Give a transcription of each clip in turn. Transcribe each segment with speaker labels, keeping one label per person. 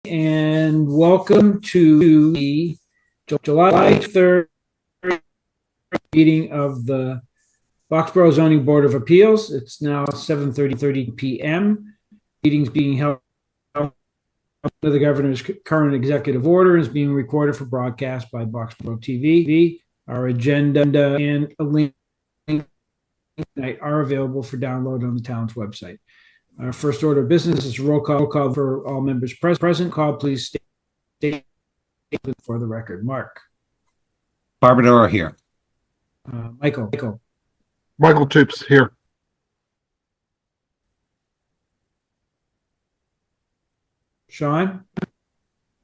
Speaker 1: And welcome to the July 3rd meeting of the Boxborough Zoning Board of Appeals. It's now 7:30 p.m. Meeting's being held under the governor's current executive order, is being recorded for broadcast by BXB-TV. Our agenda and a link are available for download on the town's website. Our first order of business is roll call for all members present. Call, please state for the record. Mark.
Speaker 2: Barbadoro here.
Speaker 1: Michael.
Speaker 3: Michael Toops here.
Speaker 1: Sean.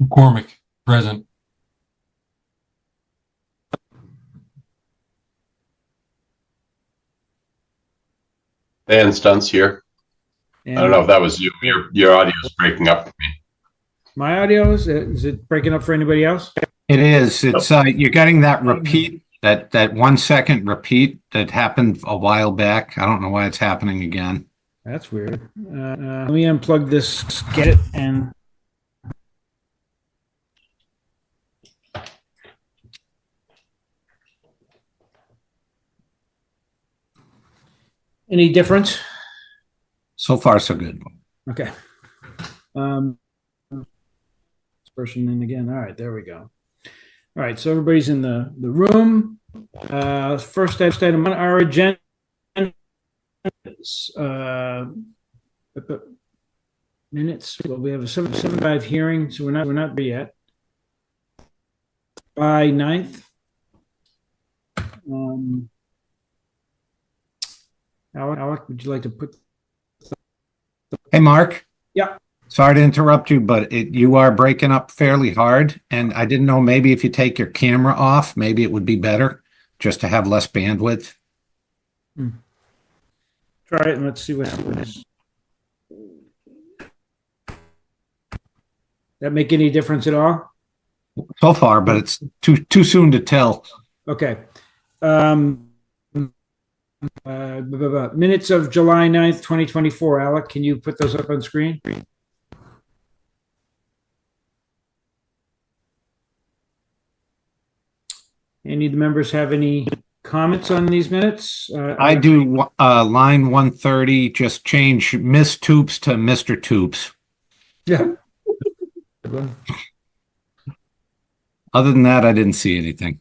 Speaker 4: McCormick, present.
Speaker 5: Dan Stunt's here.
Speaker 1: And
Speaker 5: I don't know if that was you. Your audio is breaking up for me.
Speaker 1: my audio is it breaking up for anybody else?
Speaker 2: It is. It's you're getting that repeat, that 1 second repeat that happened a while back. I don't know why it's happening again.
Speaker 1: That's weird. Let me unplug this, get it, and any difference?
Speaker 2: So far, so good.
Speaker 1: Okay. This person in again. All right, there we go. All right, so everybody's in the room. First item on our agenda is minutes. Well, we have a 7:75 hearing, so we're not there yet. By 9th. Alec, would you like to put?
Speaker 2: Hey, Mark.
Speaker 1: Yeah.
Speaker 2: Sorry to interrupt you, but you are breaking up fairly hard, and I didn't know, maybe if you take your camera off, maybe it would be better just to have less bandwidth.
Speaker 1: Try it and let's see what happens. That make any difference at all?
Speaker 2: So far, but it's too soon to tell.
Speaker 1: Okay. Minutes of July 9th, 2024. Alec, can you put those up on screen? Any of the members have any comments on these minutes?
Speaker 2: I do. Line 130, just change Miss Toops to Mr. Toops.
Speaker 1: Yeah.
Speaker 2: Other than that, I didn't see anything.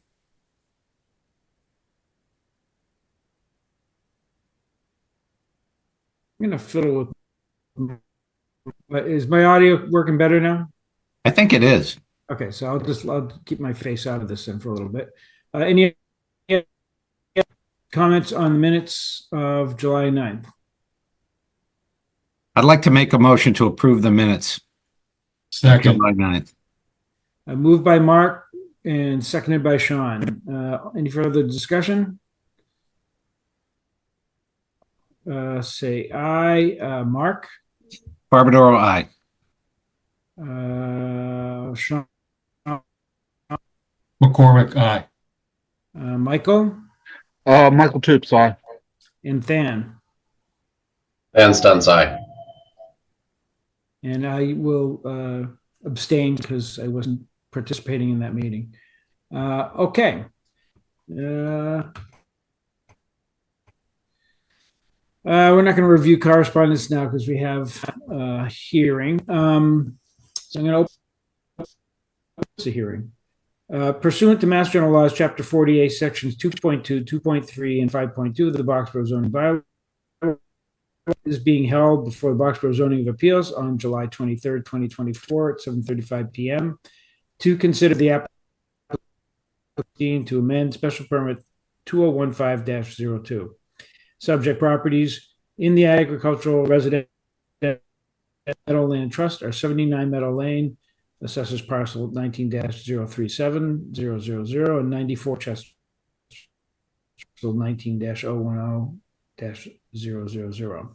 Speaker 1: I'm going to fiddle with. Is my audio working better now?
Speaker 2: I think it is.
Speaker 1: Okay, so I'll keep my face out of this then for a little bit. Any comments on the minutes of July 9th?
Speaker 2: I'd like to make a motion to approve the minutes.
Speaker 4: Second.
Speaker 2: July 9th.
Speaker 1: Moved by Mark and seconded by Sean. Any further discussion? Say aye. Mark?
Speaker 2: Barbadoro, aye.
Speaker 1: Sean?
Speaker 4: McCormick, aye.
Speaker 1: Michael?
Speaker 3: Michael Toops, aye.
Speaker 1: And Than?
Speaker 5: Dan Stunt's aye.
Speaker 1: And I will abstain because I wasn't participating in that meeting. Okay. We're not going to review correspondence now because we have a hearing. So I'm going to open the hearing. Pursuant to Mass General Laws, Chapter 48, Sections 2.2, 2.3, and 5.2 of the Boxborough Zoning Bylaw is being held before the Boxborough Zoning of Appeals on July 23rd, 2024 at 7:35 p.m. to consider the application to amend special permit 2015-02. Subject properties in the agricultural residential Meadowland Trust are 79 Meadow Lane, assessors parcel 19-037-000, and 94 Chester, 19-010-000.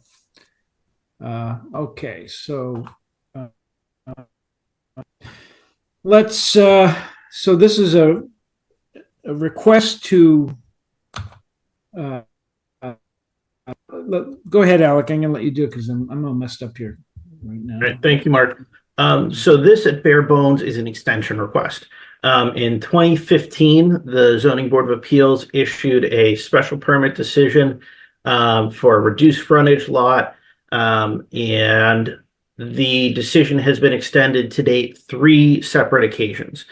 Speaker 1: Okay, so let's. So this is a request to. Go ahead, Alec. I'm going to let you do it because I'm all messed up here right now.
Speaker 6: All right, thank you, Mark. So this at bare bones is an extension request. In 2015, the Zoning Board of Appeals issued a special permit decision for a reduced frontage lot, and the decision has been extended to date 3 separate occasions.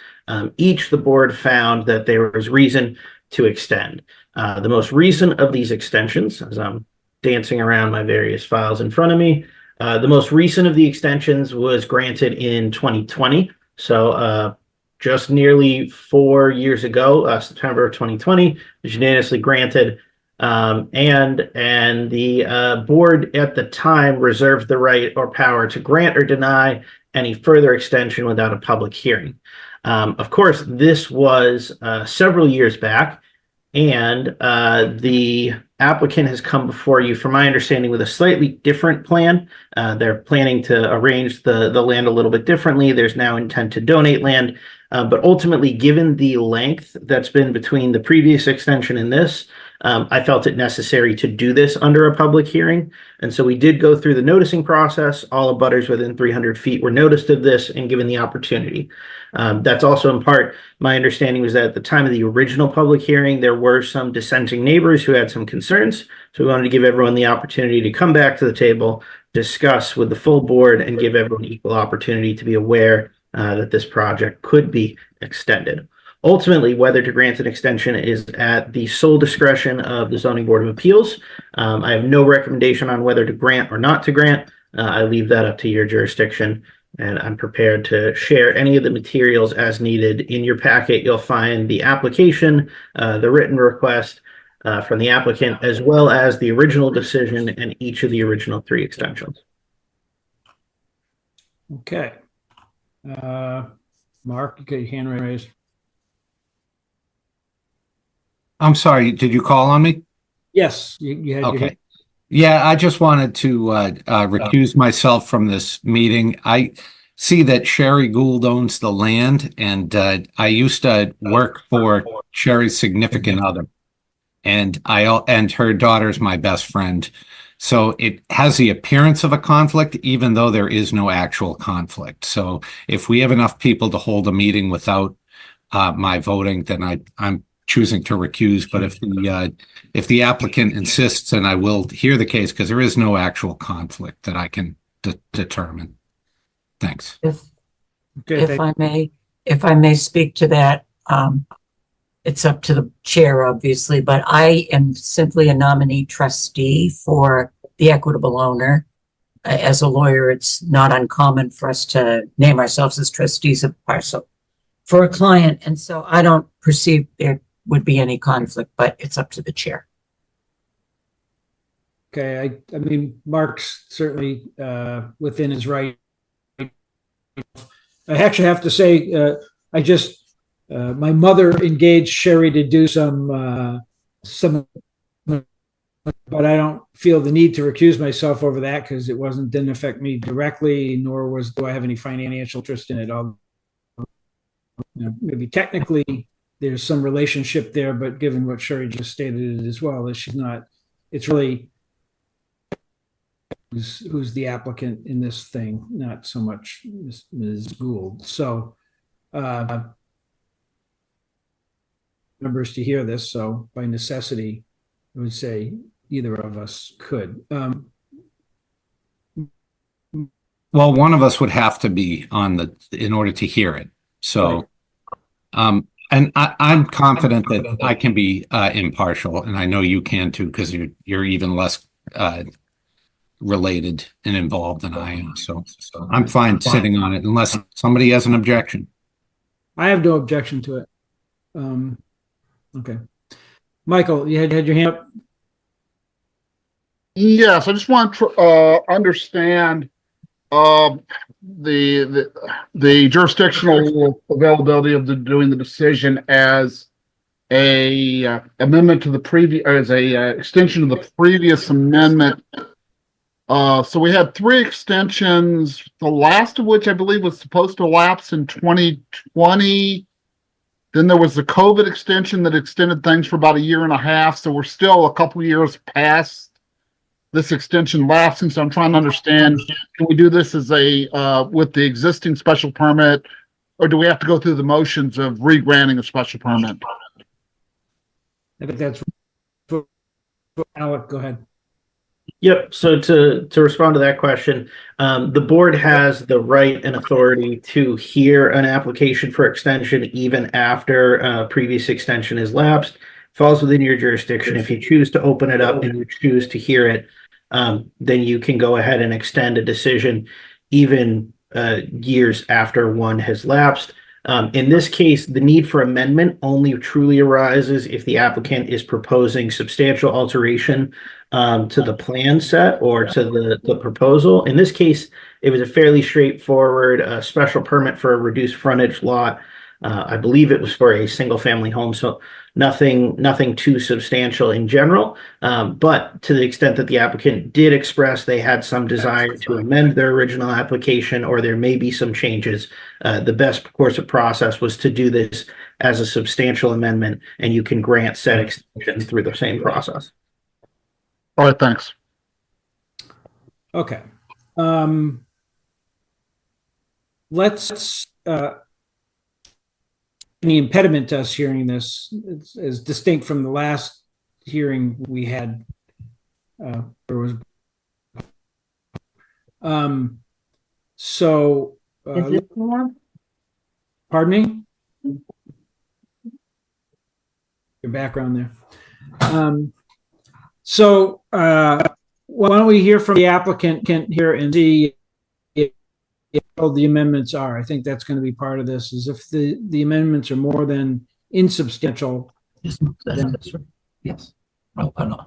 Speaker 6: Each the board found that there was reason to extend. The most recent of these extensions, as I'm dancing around my various files in front of me, the most recent of the extensions was granted in 2020. So just nearly 4 years ago, September of 2020, was unanimously granted. And the board at the time reserved the right or power to grant or deny any further extension without a public hearing. Of course, this was several years back, and the applicant has come before you, from my understanding, with a slightly different plan. They're planning to arrange the land a little bit differently. There's now intent to donate land, but ultimately, given the length that's been between the previous extension and this, I felt it necessary to do this under a public hearing. And so we did go through the noticing process. All abutters within 300 feet were noticed of this and given the opportunity. That's also in part, my understanding was that at the time of the original public hearing, there were some dissenting neighbors who had some concerns. So we wanted to give everyone the opportunity to come back to the table, discuss with the full board, and give everyone equal opportunity to be aware that this project could be extended. Ultimately, whether to grant an extension is at the sole discretion of the Zoning Board of Appeals. I have no recommendation on whether to grant or not to grant. I leave that up to your jurisdiction, and I'm prepared to share any of the materials as needed. In your packet, you'll find the application, the written request from the applicant, as well as the original decision and each of the original 3 extensions.
Speaker 1: Okay. Mark, you got your hand raised.
Speaker 2: I'm sorry, did you call on me?
Speaker 1: Yes, you had your
Speaker 2: Okay.
Speaker 1: hand.
Speaker 2: Yeah, I just wanted to recuse myself from this meeting. I see that Sherry Gould owns the land, and I used to work for Sherry's significant other, and her daughter's my best friend. So it has the appearance of a conflict, even though there is no actual conflict. So if we have enough people to hold a meeting without my voting, then I'm choosing to recuse. But if the applicant insists, then I will hear the case, because there is no actual conflict that I can determine. Thanks.
Speaker 1: Okay,
Speaker 7: If I may speak to that, it's up to the chair, obviously, but I am simply a nominee trustee for the equitable owner. As a lawyer, it's not uncommon for us to name ourselves as trustees of parcel for a client. And so I don't perceive there would be any conflict, but it's up to the chair.
Speaker 1: okay. I mean, Mark's certainly within his right. I actually have to say, my mother engaged Sherry to do some, but I don't feel the need to recuse myself over that, because it didn't affect me directly, nor do I have any financial interest in it. Maybe technically there's some relationship there, but given what Sherry just stated as well, that she's not, it's really who's the applicant in this thing, not so much Ms. Gould. So, members to hear this, so by necessity, I would say either of us could.
Speaker 2: Well, one of us would have to be in order to hear it. So, and I'm confident that I can be impartial, and I know you can too, because you're even less related and involved than I am. So I'm fine sitting on it unless somebody has an objection.
Speaker 1: I have no objection to it. Okay. Michael, you had your hand up?
Speaker 3: Yes, I just want to understand the jurisdictional availability of doing the decision as a amendment to the previous, as a extension of the previous amendment. So we had 3 extensions, the last of which I believe was supposed to lapse in 2020. Then there was the COVID extension that extended things for about 1.5 years. So we're still a couple years past this extension lapsing, so I'm trying to understand, can we do this as with the existing special permit, or do we have to go through the motions of re-granting a special permit?
Speaker 1: I think that's Alec, go ahead.
Speaker 6: Yep. So to respond to that question, the board has the right and authority to hear an application for extension even after a previous extension is lapsed. Falls within your jurisdiction. If you choose to open it up and you choose to hear it, then you can go ahead and extend a decision even years after one has lapsed. In this case, the need for amendment only truly arises if the applicant is proposing substantial alteration to the plan set or to the proposal. In this case, it was a fairly straightforward special permit for a reduced frontage lot. I believe it was for a single family home, so nothing too substantial in general. But to the extent that the applicant did express they had some desire to amend their original application, or there may be some changes, the best course of process was to do this as a substantial amendment, and you can grant said extension through the same process.
Speaker 3: All right, thanks.
Speaker 1: Okay. Let's any impediment to us hearing this is distinct from the last hearing we had. So
Speaker 7: Is it more?
Speaker 1: pardon me? Your background there. So why don't we hear from the applicant here and see what the amendments are. I think that's going to be part of this, is if the amendments are more than insubstantial.
Speaker 8: Yes. No, no.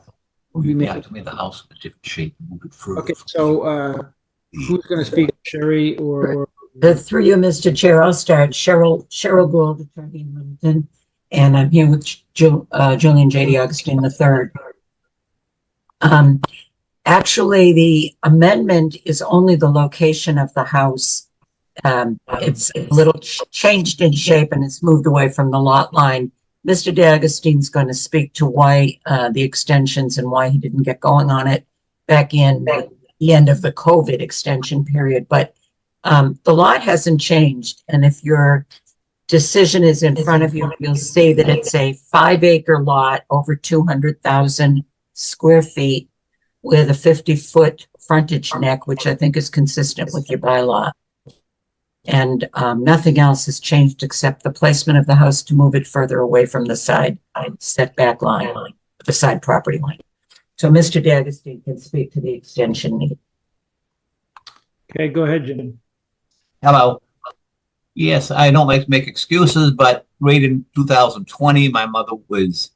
Speaker 8: We have to make the house a different shape, move it further.
Speaker 1: Okay, so who's going to speak, Sherry or?
Speaker 7: Through you, Mr. Chair, I'll start. Cheryl Gould, attorney in Littleton, and I'm here with Julian J.D. Augustine III. Actually, the amendment is only the location of the house. It's a little changed in shape and it's moved away from the lot line. Mr. D'Agostine's going to speak to why the extensions and why he didn't get going on it back in the end of the COVID extension period. But the lot hasn't changed. And if your decision is in front of you, you'll see that it's a 5-acre lot over 200,000 square feet with a 50-foot frontage neck, which I think is consistent with your bylaw. And nothing else has changed except the placement of the house to move it further away from the side setback line, the side property line. So Mr. D'Agostine can speak to the extension need.
Speaker 1: Okay, go ahead, Jim.
Speaker 8: Hello. Yes, I don't like to make excuses, but right in 2020, my mother was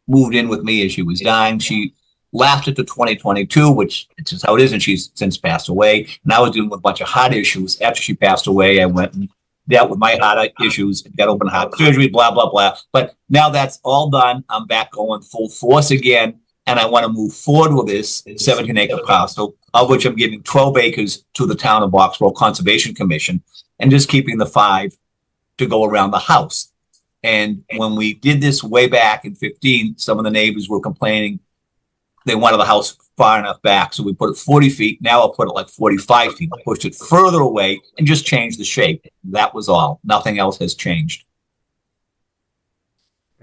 Speaker 8: moved in with me as she was dying. She laughed at the 2022, which it's just how it is, and she's since passed away. And I was dealing with a bunch of heart issues. After she passed away, I went and dealt with my heart issues, got open heart surgery, blah, blah, blah. But now that's all done. I'm back going full force again, and I want to move forward with this 17-acre parcel, of which I'm giving 12 acres to the town of Boxborough Conservation Commission, and just keeping the 5 to go around the house. And when we did this way back in 15, some of the neighbors were complaining they wanted the house far enough back. So we put it 40 feet. Now I'll put it like 45 feet. I pushed it further away and just changed the shape. That was all. Nothing else has changed.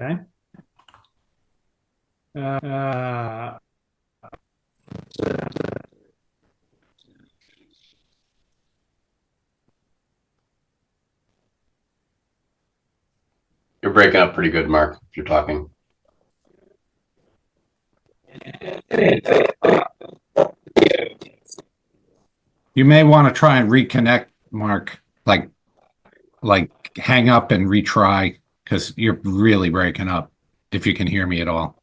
Speaker 1: Okay.
Speaker 5: You're breaking up pretty good, Mark, if you're talking.
Speaker 2: You may want to try and reconnect, Mark, like hang up and retry, because you're really breaking up, if you can hear me at all.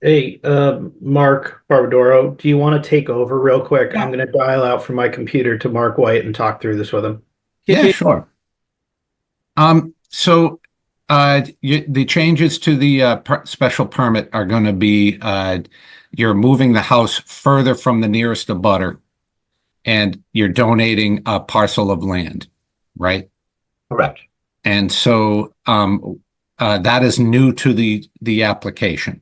Speaker 6: Hey, Mark Barbadoro, do you want to take over real quick? I'm going to dial out from my computer to Mark White and talk through this with him.
Speaker 2: Yeah, sure. So the changes to the special permit are going to be you're moving the house further from the nearest abutter. and you're donating a parcel of land, right?
Speaker 8: Correct.
Speaker 2: And so that is new to the application.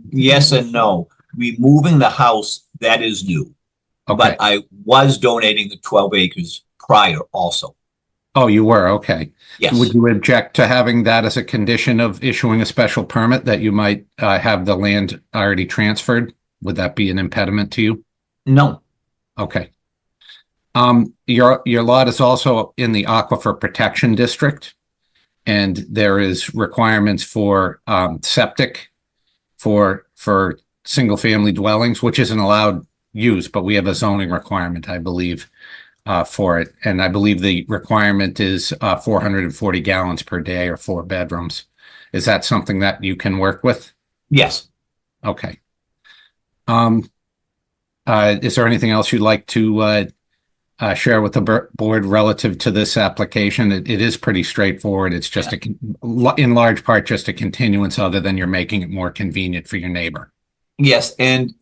Speaker 8: Yes and no. Removing the house, that is new.
Speaker 2: Okay.
Speaker 8: But I was donating the 12 acres prior also.
Speaker 2: Oh, you were? Okay.
Speaker 8: Yes.
Speaker 2: Would you object to having that as a condition of issuing a special permit, that you might have the land already transferred? Would that be an impediment to you?
Speaker 8: No.
Speaker 2: Okay. Your lot is also in the Aquifer Protection District, and there is requirements for septic for single-family dwellings, which isn't allowed use, but we have a zoning requirement, I believe, for it. And I believe the requirement is 440 gallons per day, or 4 bedrooms. Is that something that you can work with?
Speaker 8: Yes.
Speaker 2: Okay. Is there anything else you'd like to share with the board relative to this application? It is pretty straightforward. It's just in large part just a continuance, other than you're making it more convenient for your neighbor.
Speaker 8: Yes, and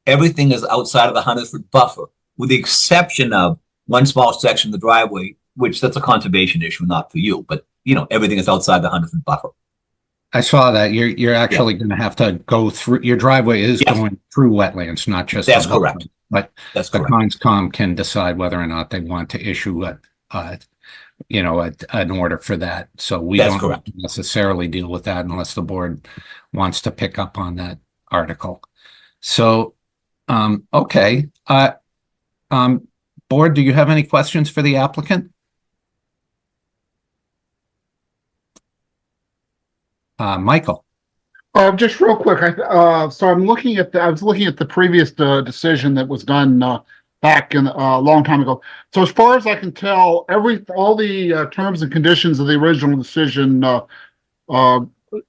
Speaker 8: everything is outside of the 100-foot buffer, with the exception of one small section of the driveway, which that's a conservation issue, not for you, but everything is outside the 100-foot buffer.
Speaker 2: I saw that. You're actually going to have to go through, your driveway is going through wetlands, not just.
Speaker 8: That's correct.
Speaker 2: But
Speaker 8: that's
Speaker 2: the
Speaker 8: correct.
Speaker 2: CONSCOM can decide whether or not they want to issue an order for that. So we don't necessarily deal with that unless the board wants to pick up on that article. So, okay. Board, do you have any questions for the applicant? Michael.
Speaker 3: Just real quick, so I was looking at the previous decision that was done back in a long time ago. So as far as I can tell, all the terms and conditions of the original decision are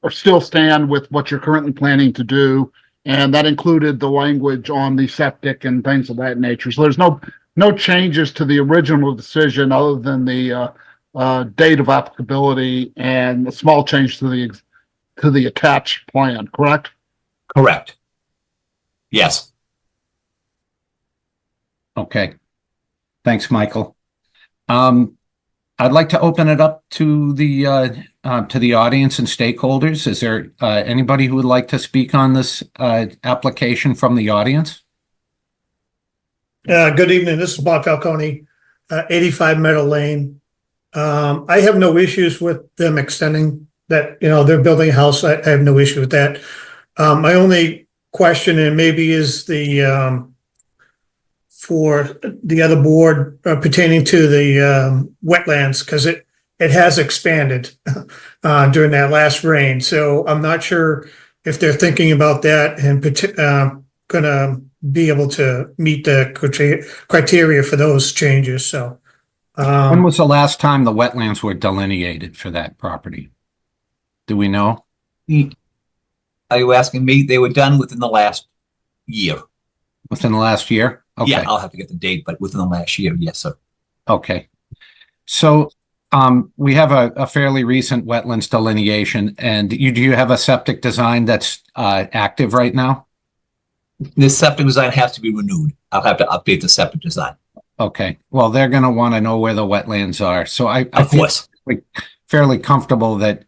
Speaker 3: still stand with what you're currently planning to do, and that included the language on the septic and things of that nature. So there's no changes to the original decision other than the date of applicability and a small change to the attached plan, correct?
Speaker 8: Correct. Yes.
Speaker 2: Okay. Thanks, Michael. I'd like to open it up to the audience and stakeholders. Is there anybody who would like to speak on this application from the audience?
Speaker 9: Good evening. This is Bob Falcone, 85 Meadow Lane. I have no issues with them extending that, they're building a house. I have no issue with that. My only question, and maybe is for the other board pertaining to the wetlands, because it has expanded during that last rain. So I'm not sure if they're thinking about that and going to be able to meet the criteria for those changes. So
Speaker 2: when was the last time the wetlands were delineated for that property? Do we know?
Speaker 8: Are you asking me? They were done within the last year.
Speaker 2: Within the last year? Okay.
Speaker 8: Yeah, I'll have to get the date, but within the last year, yes, sir.
Speaker 2: Okay. So we have a fairly recent wetlands delineation, and do you have a septic design that's active right now?
Speaker 8: The septic design has to be renewed. I'll have to update the septic design.
Speaker 2: Okay. Well, they're going to want to know where the wetlands are. So I
Speaker 8: feel
Speaker 2: fairly comfortable that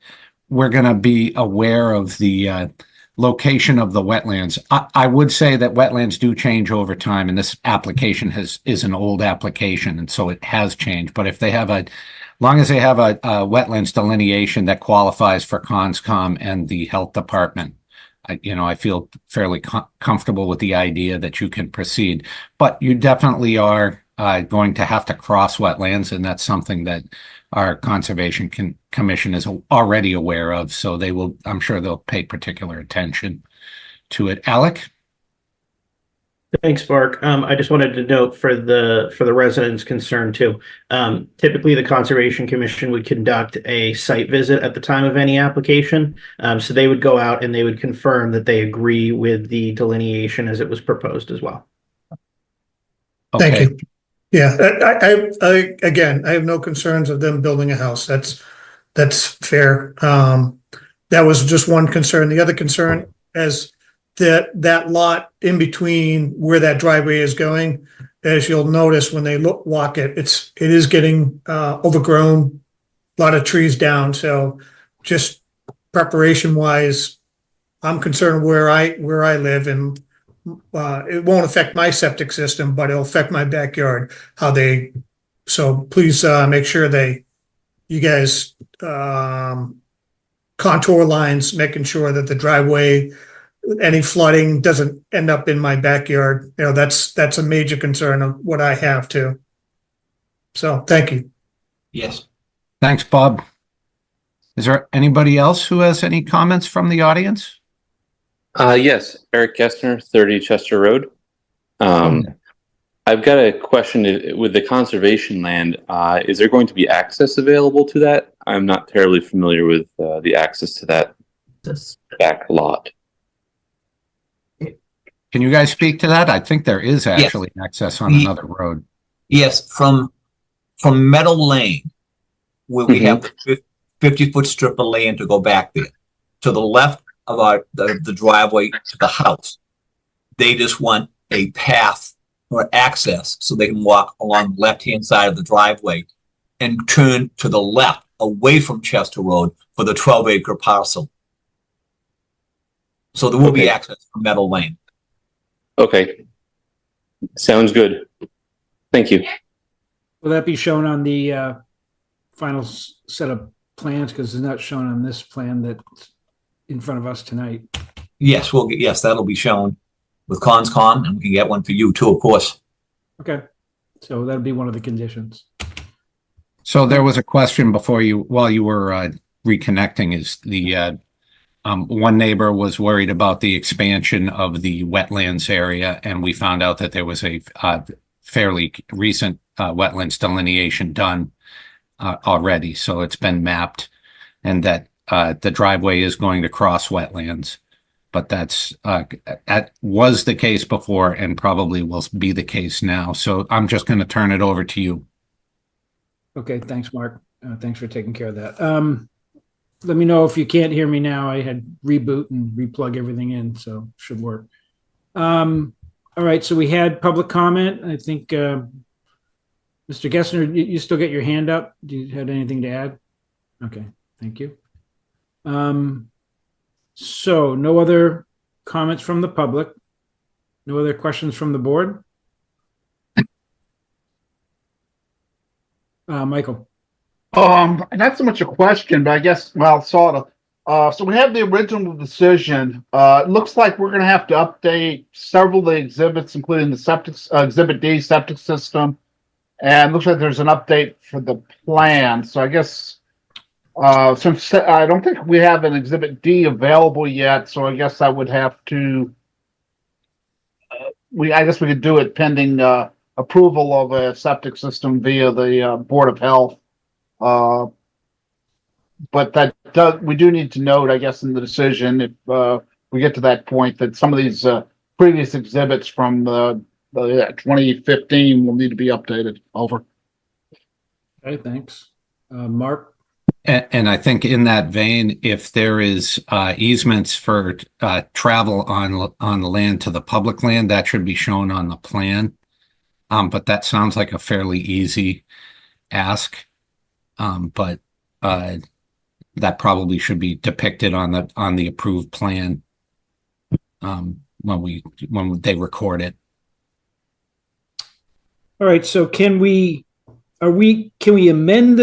Speaker 2: we're going to be aware of the location of the wetlands. I would say that wetlands do change over time, and this application is an old application, and so it has changed. But if they have long as they have a wetlands delineation that qualifies for CONSCOM and the health department, I feel fairly comfortable with the idea that you can proceed. But you definitely are going to have to cross wetlands, and that's something that our Conservation Commission is already aware of. So I'm sure they'll pay particular attention to it. Alec?
Speaker 6: Thanks, Mark. I just wanted to note for the residents concerned too. Typically, the Conservation Commission would conduct a site visit at the time of any application. So they would go out and they would confirm that they agree with the delineation as it was proposed as well.
Speaker 2: Okay.
Speaker 9: Thank you. Yeah, I have no concerns of them building a house. That's fair. That was just one concern. The other concern is that lot in between where that driveway is going as you'll notice when they walk it, it is getting overgrown, a lot of trees down. So just preparation wise, I'm concerned where I live, and it won't affect my septic system, but it'll affect my backyard. So please make sure you guys contour lines, making sure that the driveway, any flooding doesn't end up in my backyard. That's a major concern of what I have too. So thank you.
Speaker 8: Yes.
Speaker 2: Thanks, Bob. Is there anybody else who has any comments from the audience?
Speaker 10: Yes, Eric Gessner, 30 Chester Road. I've got a question with the conservation land. Is there going to be access available to that? I'm not terribly familiar with the access to that back lot.
Speaker 2: Can you guys speak to that? I think there is actually access on another road.
Speaker 8: Yes, from Meadow Lane, where we have the 50-foot strip of land to go back there. To the left of the driveway to the house, they just want a path or access so they can walk along the left-hand side of the driveway and turn to the left away from Chester Road for the 12-acre parcel. So there will be access from Meadow Lane.
Speaker 10: Okay. Sounds good. Thank you.
Speaker 1: Will that be shown on the final set of plans? Because it's not shown on this plan that's in front of us tonight.
Speaker 8: Yes, yes, that'll be shown with ConsCom, and we can get one for you too, of course.
Speaker 1: Okay. So that'll be one of the conditions.
Speaker 2: So there was a question while you were reconnecting, is the one neighbor was worried about the expansion of the wetlands area, and we found out that there was a fairly recent wetlands delineation done already. So it's been mapped, and that the driveway is going to cross wetlands. But that was the case before and probably will be the case now. So I'm just going to turn it over to you.
Speaker 1: Okay, thanks, Mark. Thanks for taking care of that. Let me know if you can't hear me now. I had reboot and replug everything in, so it should work. All right, so we had public comment. I think, Mr. Gessner, you still get your hand up. Do you have anything to add? Okay, thank you. So no other comments from the public? No other questions from the board? Michael.
Speaker 3: Not so much a question, but I guess, well, sort of. So we have the original decision. It looks like we're going to have to update several of the exhibits, including the septic, Exhibit D septic system. And it looks like there's an update for the plan. So I guess, since I don't think we have an Exhibit D available yet, so I guess I would have to, I guess we could do it pending approval of a septic system via the Board of Health. But we do need to note, I guess, in the decision, if we get to that point, that some of these previous exhibits from the 2015 will need to be updated. Over.
Speaker 1: Okay, thanks. Mark?
Speaker 2: And I think in that vein, if there is easements for travel on the land to the public land, that should be shown on the plan. But that sounds like a fairly easy ask. But that probably should be depicted on the approved plan when they record it.
Speaker 1: All right. So can we amend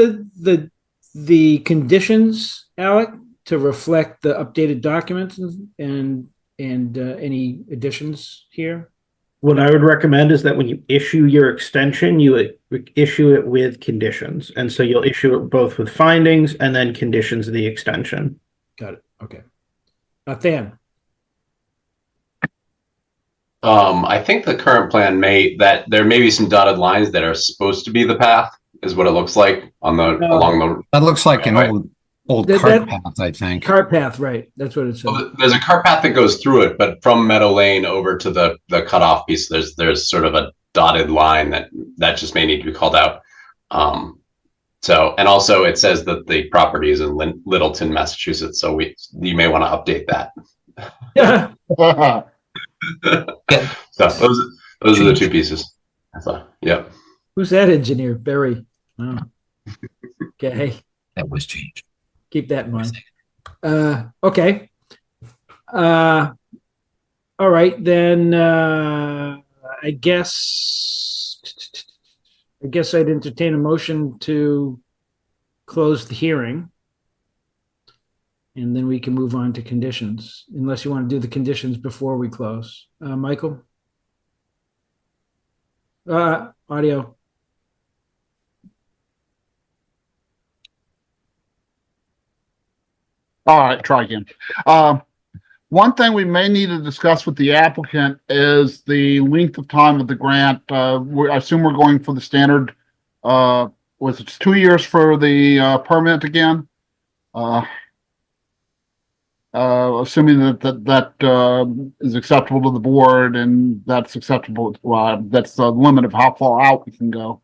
Speaker 1: the conditions, Alec, to reflect the updated documents and any additions here?
Speaker 6: What I would recommend is that when you issue your extension, you issue it with conditions. And so you'll issue it both with findings and then conditions of the extension.
Speaker 1: Got it. Okay. Than.
Speaker 5: I think the current plan there may be some dotted lines that are supposed to be the path, is what it looks like along the.
Speaker 2: That looks like an old cart path, I think.
Speaker 1: Cart path, right? That's what it says.
Speaker 5: Well, there's a cart path that goes through it, but from Meadow Lane over to the cutoff piece, there's sort of a dotted line that just may need to be called out. So, and also it says that the property is in Littleton, Massachusetts, so you may want to update that.
Speaker 1: Yeah.
Speaker 5: So those are the two pieces. So, yeah.
Speaker 1: Who's that engineer? Barry. Oh. Okay.
Speaker 8: That was changed.
Speaker 1: Keep that in mind. Okay. All right, then I guess I'd entertain a motion to close the hearing. And then we can move on to conditions, unless you want to do the conditions before we close. Michael? Audio.
Speaker 3: All right, try again. One thing we may need to discuss with the applicant is the length of time of the grant. I assume we're going for the standard, was it 2 years for the permit again? Assuming that is acceptable to the board and that's acceptable, that's the limit of how far out we can go.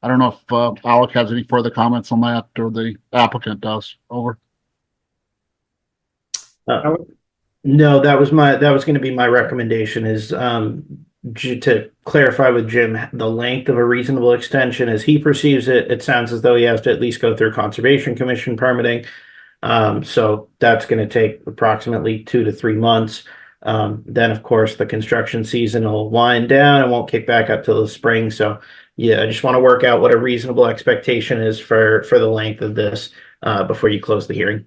Speaker 3: I don't know if Alec has any further comments on that, or the applicant does. Over.
Speaker 6: No, that was going to be my recommendation, is to clarify with Jim the length of a reasonable extension as he perceives it. It sounds as though he has to at least go through Conservation Commission permitting. So that's going to take approximately 2 to 3 months. Then of course the construction season will wind down and won't kick back up till the spring. So yeah, I just want to work out what a reasonable expectation is for the length of this before you close the hearing.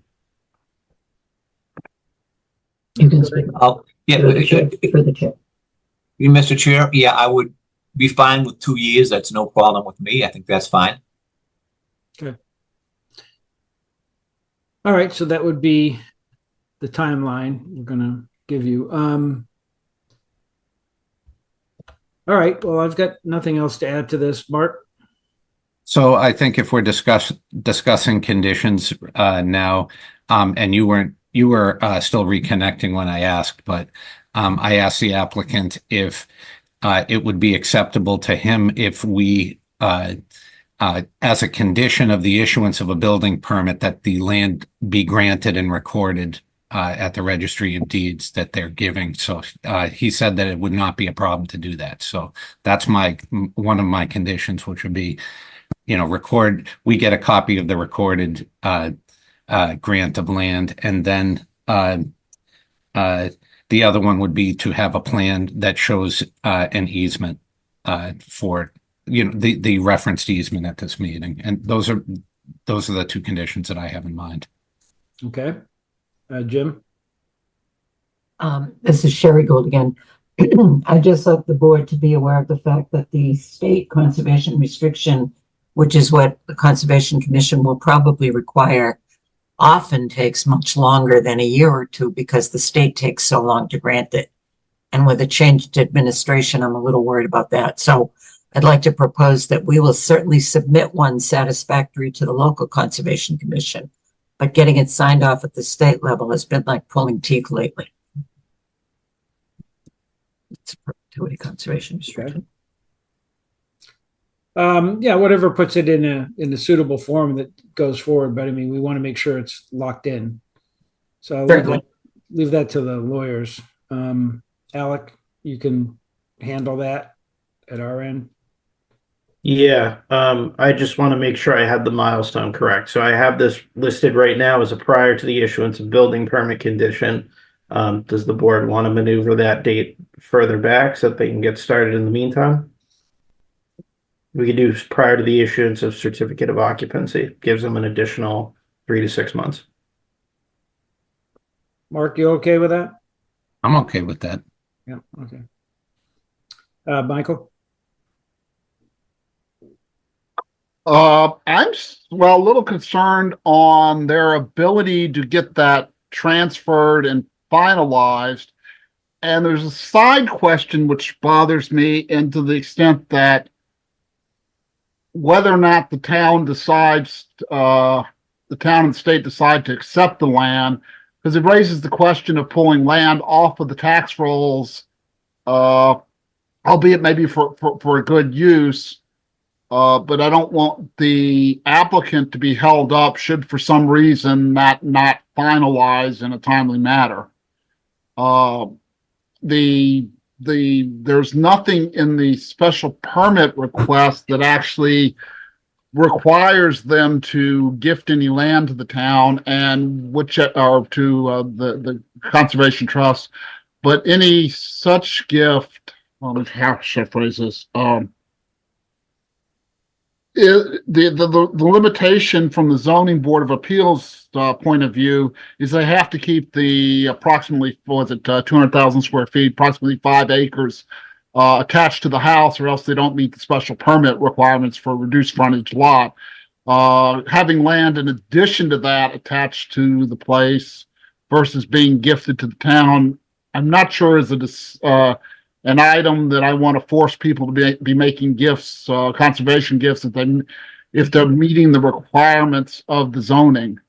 Speaker 7: You can speak.
Speaker 8: Oh, yeah,
Speaker 7: For the chair.
Speaker 8: Mr. Chair, yeah, I would be fine with 2 years. That's no problem with me. I think that's fine.
Speaker 1: Okay. All right, so that would be the timeline we're going to give you. All right, well, I've got nothing else to add to this. Mark?
Speaker 2: So I think if we're discussing conditions now, and you were still reconnecting when I asked, but I asked the applicant if it would be acceptable to him if we, as a condition of the issuance of a building permit, that the land be granted and recorded at the Registry of Deeds that they're giving. So he said that it would not be a problem to do that. So that's one of my conditions, which would be, we get a copy of the recorded grant of land, and then the other one would be to have a plan that shows an easement for the referenced easement at this meeting, and those are the two conditions that I have in mind.
Speaker 1: Okay, Jim.
Speaker 7: This is Sherry Gould again. I'd just like the board to be aware of the fact that the state conservation restriction, which is what the Conservation Commission will probably require, often takes much longer than a year or two because the state takes so long to grant it. And with a changed administration, I'm a little worried about that. So I'd like to propose that we will certainly submit one satisfactory to the local Conservation Commission, but getting it signed off at the state level has been like pulling teeth lately. It's a perpetuity conservation restriction.
Speaker 1: Yeah, whatever puts it in a suitable form that goes forward. But I mean, we want to make sure it's locked in. So leave that to the lawyers. Alec, you can handle that at our end.
Speaker 6: Yeah, I just want to make sure I had the milestone correct. So I have this listed right now as a prior to the issuance of building permit condition. Does the board want to maneuver that date further back so that they can get started in the meantime? We could do prior to the issuance of certificate of occupancy. Gives them an additional 3 to 6 months.
Speaker 1: Mark, you okay with that?
Speaker 2: I'm okay with that.
Speaker 1: Yeah, okay. Michael?
Speaker 3: I'm a little concerned on their ability to get that transferred and finalized. And there's a side question which bothers me, and to the extent that whether or not the town decides, the town and state decide to accept the land, because it raises the question of pulling land off of the tax rolls, albeit maybe for a good use. But I don't want the applicant to be held up should for some reason that not finalize in a timely manner. The there's nothing in the special permit request that actually requires them to gift any land to the town and which or to the conservation trust, but any such gift. How should I phrase this? The limitation from the zoning board of appeals point of view is they have to keep the approximately 200,000 square feet, approximately 5 acres attached to the house, or else they don't meet the special permit requirements for reduced frontage lot. Having land in addition to that attached to the place versus being gifted to the town, I'm not sure is an item that I want to force people to be making gifts, conservation gifts, if they're meeting the requirements of the zoning.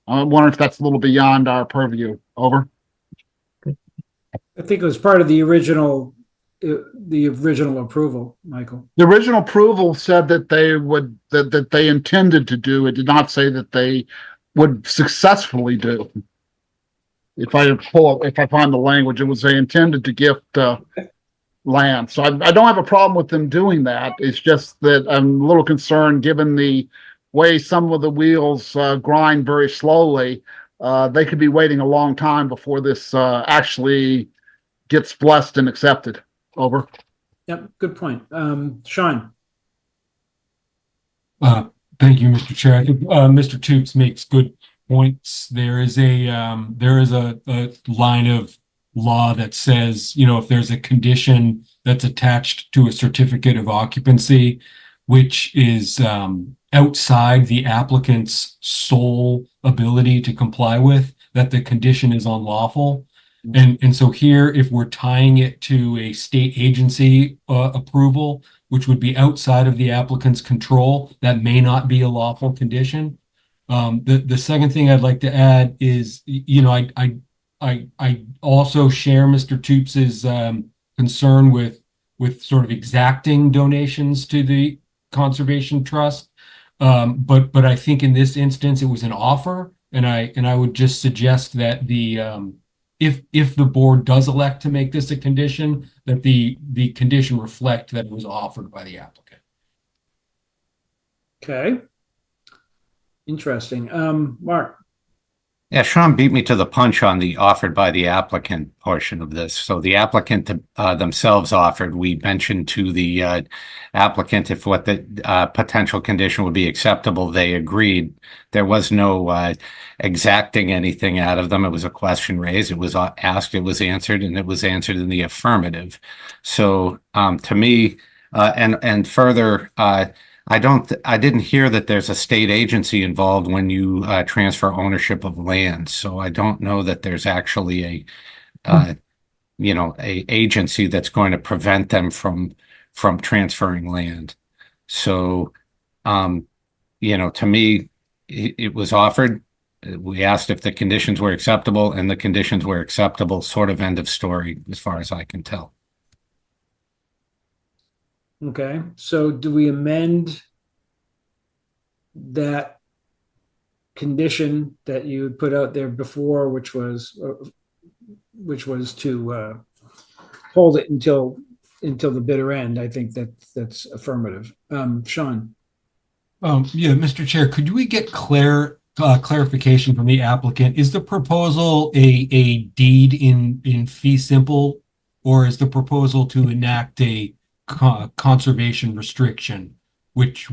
Speaker 3: I wonder if that's a little beyond our purview. Over.
Speaker 1: I think it was part of the original approval, Michael.
Speaker 3: The original approval said that they would that they intended to do. It did not say that they would successfully do. If I find the language, it was they intended to gift land. So I don't have a problem with them doing that. It's just that I'm a little concerned, given the way some of the wheels grind very slowly. They could be waiting a long time before this actually gets blessed and accepted. Over.
Speaker 1: Yep, good point. Sean.
Speaker 4: Thank you, Mr. Chair. I think Mr. Toops makes good points. There is a line of law that says, if there's a condition that's attached to a certificate of occupancy, which is outside the applicant's sole ability to comply with, that the condition is unlawful. And so here, if we're tying it to a state agency approval, which would be outside of the applicant's control, that may not be a lawful condition. The second thing I'd like to add is, I also share Mr. Toops's concern with sort of exacting donations to the Conservation Trust. But I think in this instance it was an offer, and I would just suggest that if the board does elect to make this a condition, that the condition reflect that it was offered by the applicant.
Speaker 1: Okay. Interesting. Mark.
Speaker 2: Yeah, Sean beat me to the punch on the offered by the applicant portion of this. So the applicant themselves offered. We mentioned to the applicant if what the potential condition would be acceptable. They agreed. There was no exacting anything out of them. It was a question raised. It was asked. It was answered, and it was answered in the affirmative. So to me, and further, I didn't hear that there's a state agency involved when you transfer ownership of land. So I don't know that there's actually a agency that's going to prevent them from transferring land. So, to me, it was offered. We asked if the conditions were acceptable, and the conditions were acceptable. Sort of end of story, as far as I can tell.
Speaker 1: Okay, so do we amend that condition that you put out there before, which was to hold it until the bitter end? I think that's affirmative. Sean.
Speaker 4: Yeah, Mr. Chair, could we get clarification from the applicant? Is the proposal a deed in fee simple, or is the proposal to enact a conservation restriction, which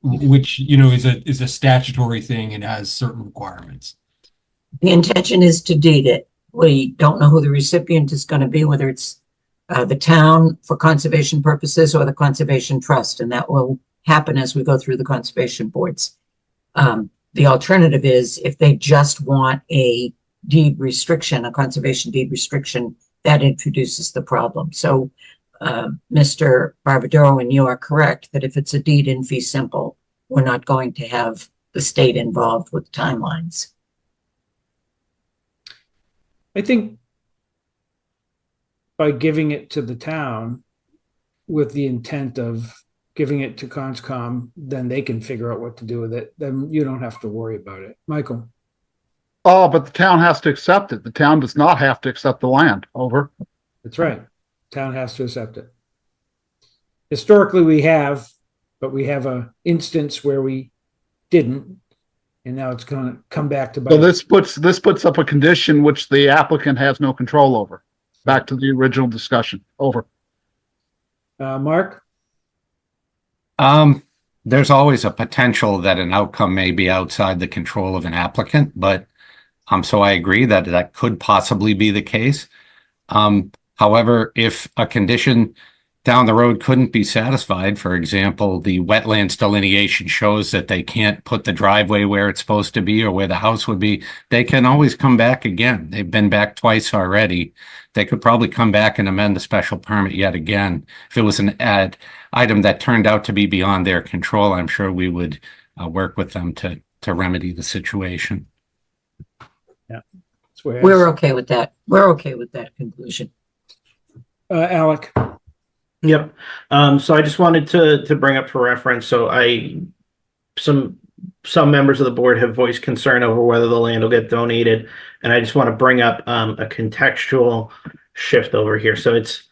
Speaker 4: is a statutory thing and has certain requirements?
Speaker 7: The intention is to deed it. We don't know who the recipient is going to be, whether it's the town for conservation purposes or the Conservation Trust, and that will happen as we go through the conservation boards. The alternative is if they just want a deed restriction, a conservation deed restriction, that introduces the problem. So Mr. Barbadaro, and you are correct that if it's a deed in fee simple, we're not going to have the state involved with timelines.
Speaker 1: I think by giving it to the town with the intent of giving it to Conscom, then they can figure out what to do with it. Then you don't have to worry about it. Michael.
Speaker 3: Oh, but the town has to accept it. The town does not have to accept the land. Over.
Speaker 1: That's right. Town has to accept it. Historically, we have, but we have a instance where we didn't, and now it's going to come back to bite.
Speaker 3: So this puts up a condition which the applicant has no control over. Back to the original discussion. Over.
Speaker 1: Mark?
Speaker 2: There's always a potential that an outcome may be outside the control of an applicant, but so I agree that that could possibly be the case. However, if a condition down the road couldn't be satisfied, for example, the wetlands delineation shows that they can't put the driveway where it's supposed to be or where the house would be, they can always come back again. They've been back twice already. They could probably come back and amend the special permit yet again. If it was an item that turned out to be beyond their control, I'm sure we would work with them to remedy the situation.
Speaker 1: Yeah.
Speaker 7: We're okay with that. We're okay with that conclusion.
Speaker 1: Alec?
Speaker 6: Yep. So I just wanted to bring up for reference. So some members of the board have voiced concern over whether the land will get donated, and I just want to bring up a contextual shift over here. So it's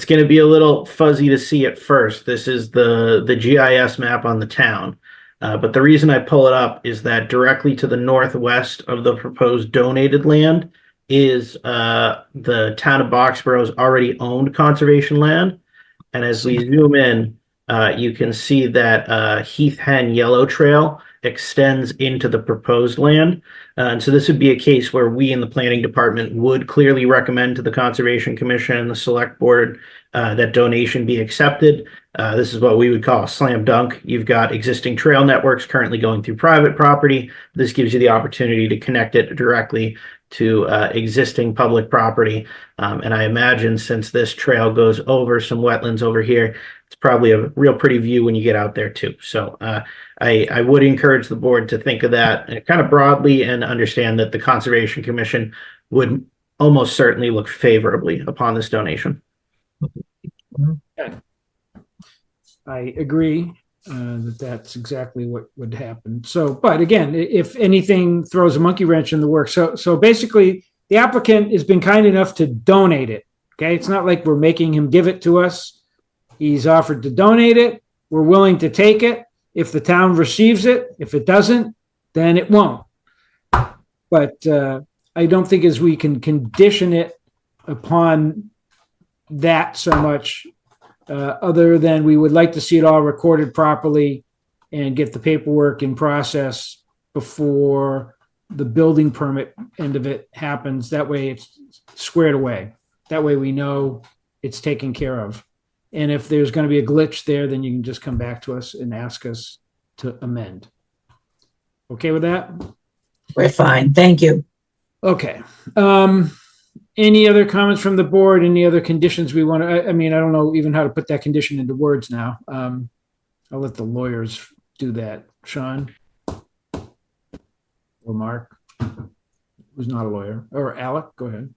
Speaker 6: going to be a little fuzzy to see at first. This is the GIS map on the town, but the reason I pull it up is that directly to the northwest of the proposed donated land is the town of Boxborough's already owned conservation land. And as we zoom in, you can see that Heath Hen Yellow Trail extends into the proposed land. And so this would be a case where we in the planning department would clearly recommend to the Conservation Commission and the Select Board that donation be accepted. This is what we would call a slam dunk. You've got existing trail networks currently going through private property. This gives you the opportunity to connect it directly to existing public property. And I imagine since this trail goes over some wetlands over here, it's probably a real pretty view when you get out there too. So I would encourage the board to think of that kind of broadly and understand that the Conservation Commission would almost certainly look favorably upon this donation.
Speaker 1: Okay. I agree that that's exactly what would happen. So, but again, if anything throws a monkey wrench in the works. So basically the applicant has been kind enough to donate it. Okay. It's not like we're making him give it to us. He's offered to donate it. We're willing to take it. If the town receives it, if it doesn't, then it won't. But I don't think as we can condition it upon that so much, other than we would like to see it all recorded properly and get the paperwork in process before the building permit end of it happens. That way it's squared away. That way we know it's taken care of. And if there's going to be a glitch there, then you can just come back to us and ask us to amend. Okay with that?
Speaker 7: We're fine. Thank you.
Speaker 1: Okay. Any other comments from the board? Any other conditions we want to, I mean, I don't know even how to put that condition into words now. I'll let the lawyers do that. Sean? Or Mark? Who's not a lawyer? Or Alec, go ahead.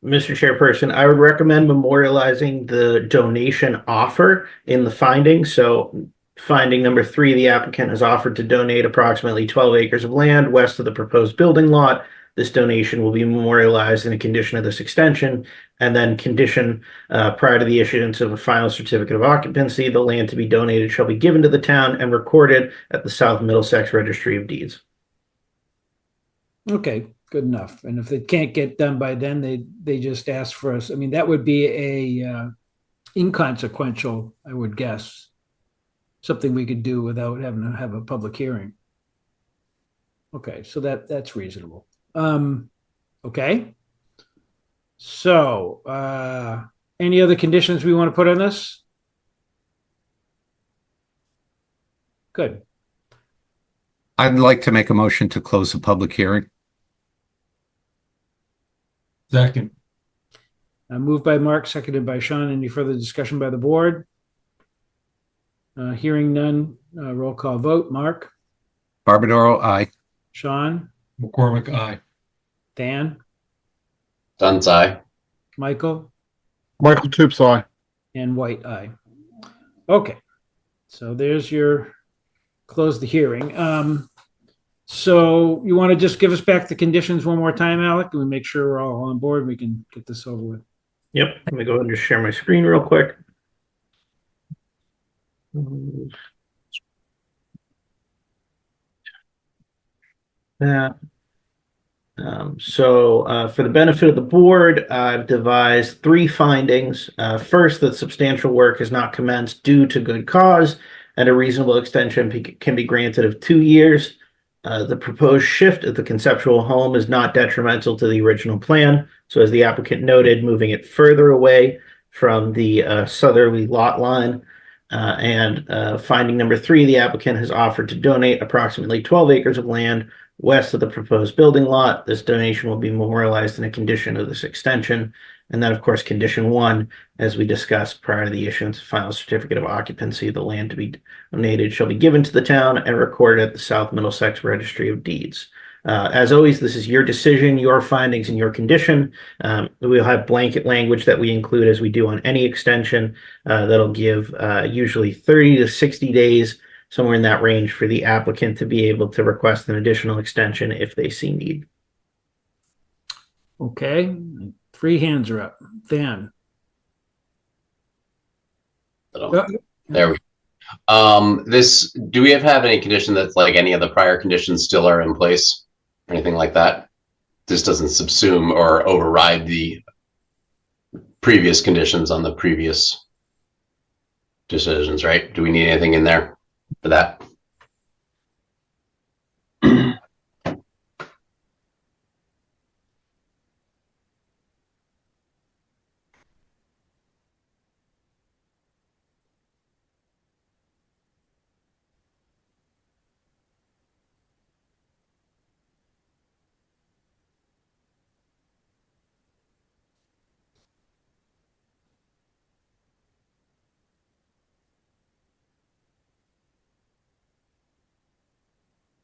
Speaker 6: Mr. Chairperson, I would recommend memorializing the donation offer in the finding. So finding number 3, the applicant has offered to donate approximately 12 acres of land west of the proposed building lot. This donation will be memorialized in a condition of this extension, and then condition prior to the issuance of a final certificate of occupancy, the land to be donated shall be given to the town and recorded at the South Middlesex Registry of Deeds.
Speaker 1: Okay, good enough. And if it can't get done by then, they just ask for us. I mean, that would be a inconsequential, I would guess, something we could do without having to have a public hearing. Okay, so that's reasonable. Okay. So, any other conditions we want to put on this? Good.
Speaker 2: I'd like to make a motion to close the public hearing.
Speaker 4: Second.
Speaker 1: Moved by Mark, seconded by Sean. Any further discussion by the board? Hearing none, roll call vote. Mark?
Speaker 2: Barbadoro, aye.
Speaker 1: Sean?
Speaker 4: McCormick, aye.
Speaker 1: Dan?
Speaker 5: Dunn's aye.
Speaker 1: Michael?
Speaker 3: Michael Toops, aye.
Speaker 1: And White, aye. Okay. So there's your close the hearing. So you want to just give us back the conditions one more time, Alec? And we make sure we're all on board. We can get this over with.
Speaker 6: Yep, let me go ahead and just share my screen real quick. That. For the benefit of the board, I've devised 3 findings. First, that substantial work has not commenced due to good cause, and a reasonable extension can be granted of 2 years. The proposed shift of the conceptual home is not detrimental to the original plan. So as the applicant noted, moving it further away from the southerly lot line. Finding number 3, the applicant has offered to donate approximately 12 acres of land west of the proposed building lot. This donation will be memorialized in a condition of this extension. And then, of course, condition 1, as we discussed prior to the issuance of final certificate of occupancy, the land to be donated shall be given to the town and recorded at the South Middlesex Registry of Deeds. As always, this is your decision, your findings, and your condition. We'll have blanket language that we include as we do on any extension that'll give usually 30 to 60 days, somewhere in that range, for the applicant to be able to request an additional extension if they see need.
Speaker 1: Okay, 3 hands are up. Dan.
Speaker 5: There we go. Do we have any condition that's like any of the prior conditions still are in place? Anything like that? This doesn't subsume or override the previous conditions on the previous decisions, right? Do we need anything in there for that?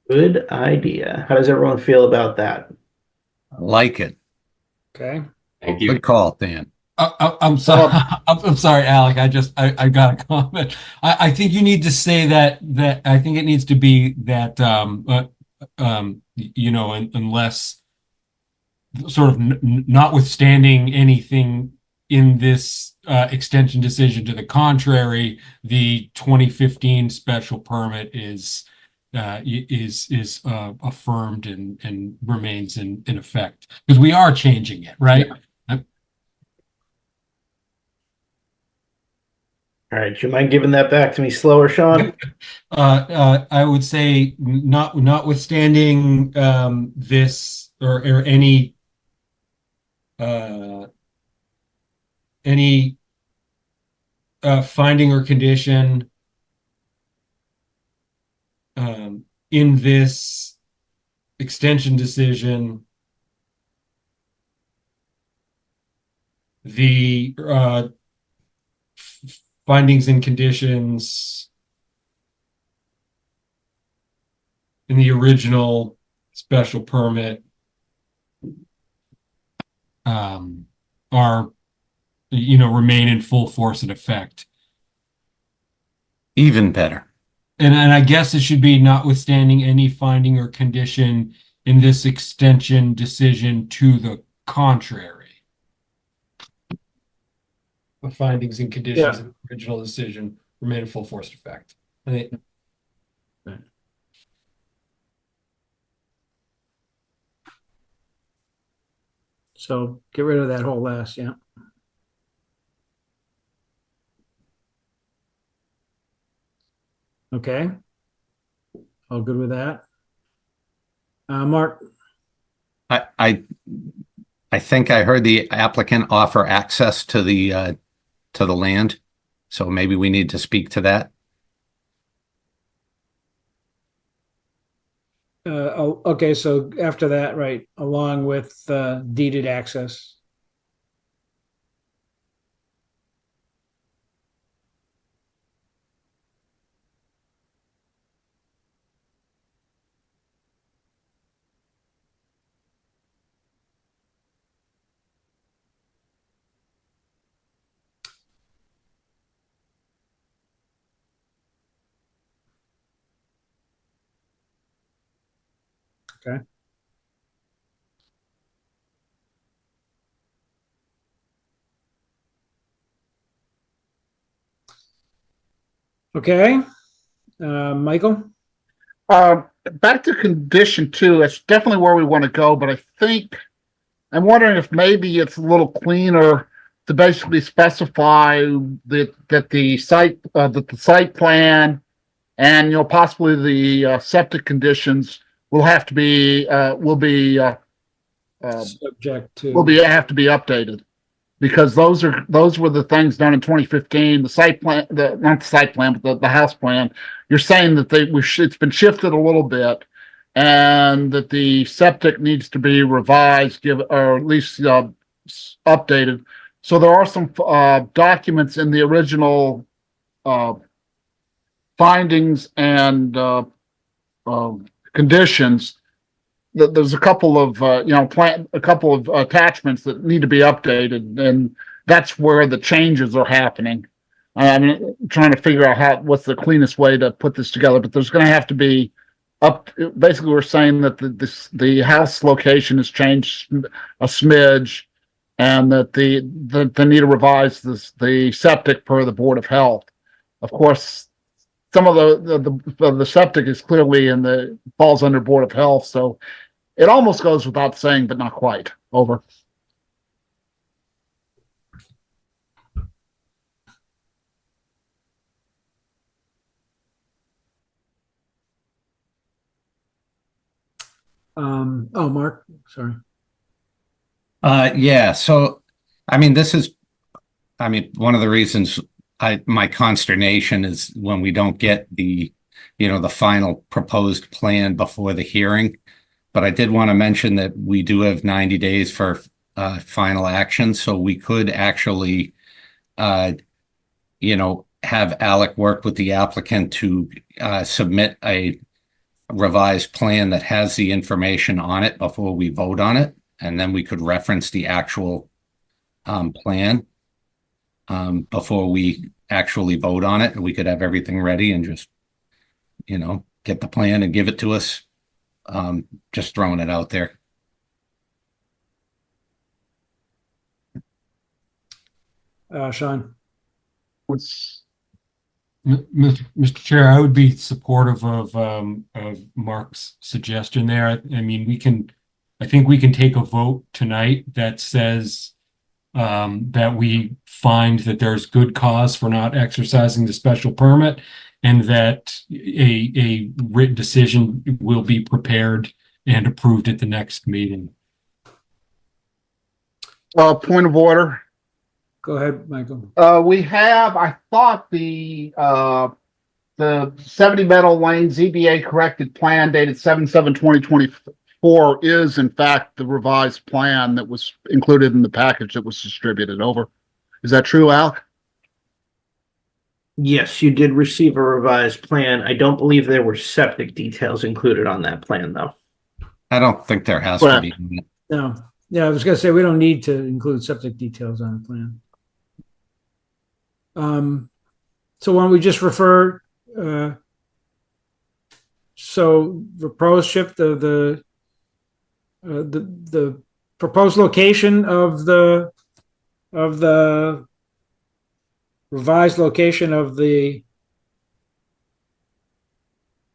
Speaker 6: Good idea. How does everyone feel about that?
Speaker 2: Like it.
Speaker 1: Okay.
Speaker 5: Thank you.
Speaker 2: Good call, Dan.
Speaker 4: I'm sorry. I'm sorry, Alec. I got a comment. I think you need to say that I think it needs to be that unless sort of notwithstanding anything in this extension decision to the contrary, the 2015 special permit is affirmed and remains in effect, because we are changing it, right? Yeah.
Speaker 6: All right, do you mind giving that back to me slower, Sean?
Speaker 4: I would say notwithstanding this or any finding or condition in this extension decision, the findings and conditions in the original special permit are, remain in full force and effect.
Speaker 2: Even better.
Speaker 4: And I guess it should be notwithstanding any finding or condition in this extension decision to the contrary. The findings and conditions of the original decision remain in full force and effect.
Speaker 1: So get rid of that whole last, yeah. Okay. All good with that. Mark.
Speaker 2: I think I heard the applicant offer access to the land, so maybe we need to speak to that.
Speaker 1: Okay, so after that, right, along with deeded access. Okay. Okay. Michael?
Speaker 3: Back to condition 2, it's definitely where we want to go, but I think I'm wondering if maybe it's a little cleaner to basically specify that the site plan and possibly the septic conditions will have to be
Speaker 1: Subject
Speaker 3: will
Speaker 1: to.
Speaker 3: have to be updated, because those were the things done in 2015. The site plan, not the site plan, but the house plan. You're saying that it's been shifted a little bit, and that the septic needs to be revised, or at least updated. So there are some documents in the original findings and conditions. There's a couple of a couple of attachments that need to be updated, and that's where the changes are happening. I'm trying to figure out what's the cleanest way to put this together, but there's going to have to be basically, we're saying that the house location has changed a smidge, and that they need to revise the septic per the Board of Health. Of course, some of the septic is clearly falls under Board of Health, so it almost goes without saying, but not quite. Over.
Speaker 1: Mark, sorry.
Speaker 2: Yeah. So, I mean, one of the reasons my consternation is when we don't get the final proposed plan before the hearing. But I did want to mention that we do have 90 days for final action. So we could actually, have Alec work with the applicant to submit a revised plan that has the information on it before we vote on it. And then we could reference the actual plan before we actually vote on it. And we could have everything ready and just, get the plan and give it to us. Just throwing it out there.
Speaker 1: Sean?
Speaker 4: Mr. Chair, I would be supportive of Mark's suggestion there. I mean, I think we can take a vote tonight that says that we find that there's good cause for not exercising the special permit, and that a written decision will be prepared and approved at the next meeting.
Speaker 3: Point of order.
Speaker 1: Go ahead, Michael.
Speaker 3: I thought the 70 Meadow Lane ZBA corrected plan dated 7/7/2024 is in fact the revised plan that was included in the package that was distributed. Over. Is that true, Al?
Speaker 6: Yes, you did receive a revised plan. I don't believe there were septic details included on that plan, though.
Speaker 2: I don't think there has to be.
Speaker 1: No. Yeah, I was going to say we don't need to include septic details on the plan. So why don't we just refer? So proposed shift the proposed location of the revised location of the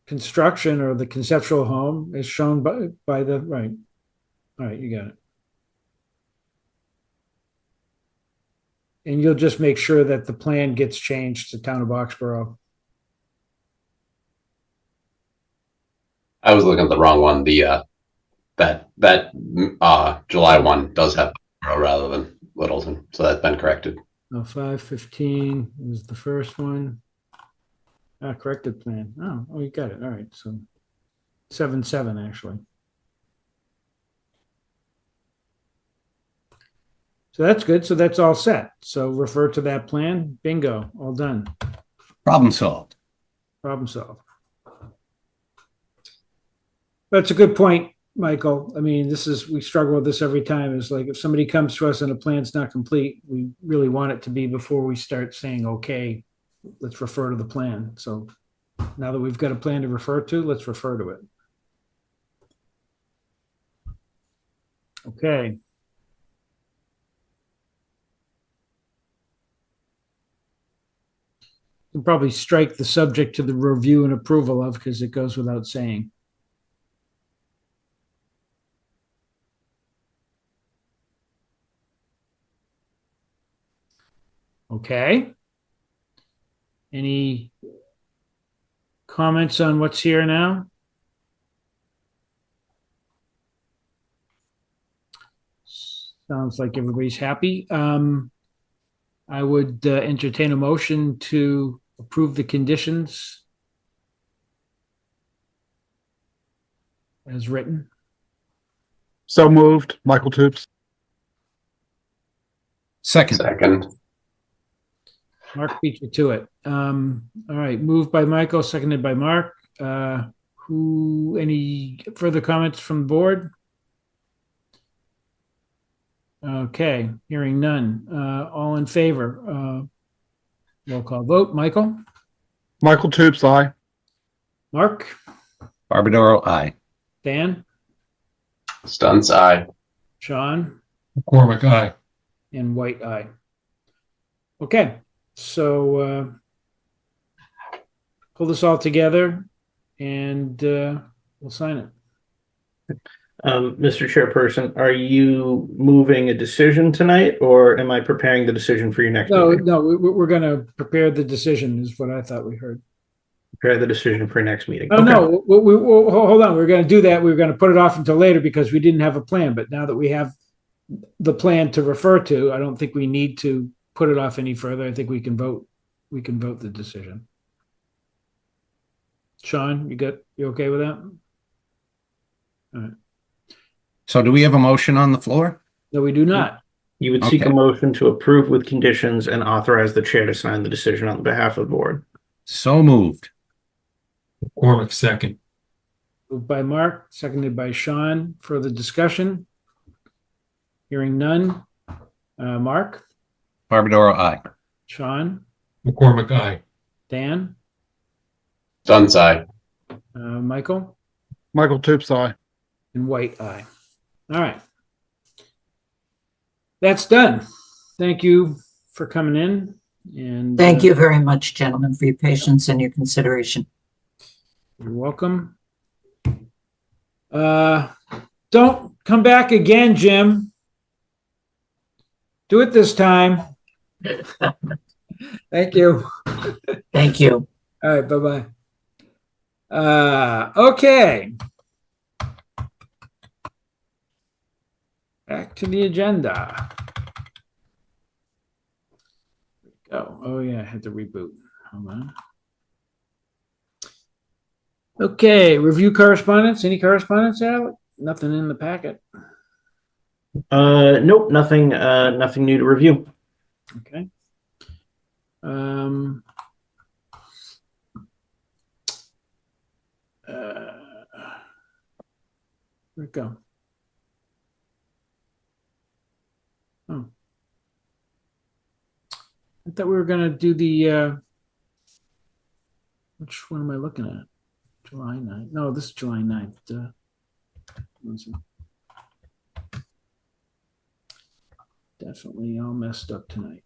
Speaker 1: construction or the conceptual home is shown by the right. All right, you got it. And you'll just make sure that the plan gets changed to Town of Boxborough.
Speaker 5: I was looking at the wrong one. The that July one does have rather than Littleton, so that's been corrected.
Speaker 1: Oh, 5/15 was the first one. Corrected plan. Oh, you got it. All right, so 7/7 actually. So that's good. So that's all set. So refer to that plan. Bingo. All done.
Speaker 2: Problem solved.
Speaker 1: Problem solved. That's a good point, Michael. I mean, we struggle with this every time. It's like if somebody comes to us and a plan's not complete, we really want it to be before we start saying, okay, let's refer to the plan. So now that we've got a plan to refer to, let's refer to it. Okay. can probably strike the subject to the review and approval of, because it goes without saying. Okay. Any comments on what's here now? Sounds like everybody's happy. I would entertain a motion to approve the conditions as written.
Speaker 3: So moved. Michael Toops.
Speaker 2: Second.
Speaker 1: Mark beat you to it. All right, moved by Michael, seconded by Mark. Any further comments from the board? Okay, hearing none. All in favor? Roll call vote. Michael?
Speaker 3: Michael Toops, aye.
Speaker 1: Mark?
Speaker 2: Barbadoro, aye.
Speaker 1: Dan?
Speaker 5: Stunts, aye.
Speaker 1: Sean?
Speaker 4: McCormick, aye.
Speaker 1: And White, aye. Okay, so pull this all together and we'll sign it.
Speaker 6: Mr. Chairperson, are you moving a decision tonight, or am I preparing the decision for your next meeting?
Speaker 1: No, we're going to prepare the decision is what I thought we heard.
Speaker 6: Prepare the decision for next meeting.
Speaker 1: Oh, okay. No, hold on. We're going to do that. We're going to put it off until later because we didn't have a plan. But now that we have the plan to refer to, I don't think we need to put it off any further. I think we can vote. We can vote the decision. Sean, you okay with that? All right.
Speaker 2: So do we have a motion on the floor?
Speaker 1: No, we do not.
Speaker 6: You would seek a motion to approve with conditions and authorize the chair to sign the decision on behalf of the board.
Speaker 2: So moved.
Speaker 4: McCormick, second.
Speaker 1: Moved by Mark, seconded by Sean. Further discussion? Hearing none. Mark?
Speaker 2: Barbadoro, aye.
Speaker 1: Sean?
Speaker 4: McCormick, aye.
Speaker 1: Dan?
Speaker 5: Stunts, aye.
Speaker 1: Michael?
Speaker 3: Michael Toops, aye.
Speaker 1: And White, aye. All right. That's done. Thank you for coming in. And
Speaker 7: thank you very much, gentlemen, for your patience and your consideration.
Speaker 1: You're welcome. Don't come back again, Jim. Do it this time. Thank you.
Speaker 7: Thank you.
Speaker 1: All right, bye-bye. Okay. Back to the agenda. Go. Oh, yeah, I had to reboot. Hold on. Okay, review correspondence. Any correspondence, Alec? Nothing in the packet.
Speaker 6: Nope, nothing new to review.
Speaker 1: Okay. Where'd it go? Oh. I thought we were going to do the, which one am I looking at? July 9th. No, this is July 9th. Definitely all messed up tonight.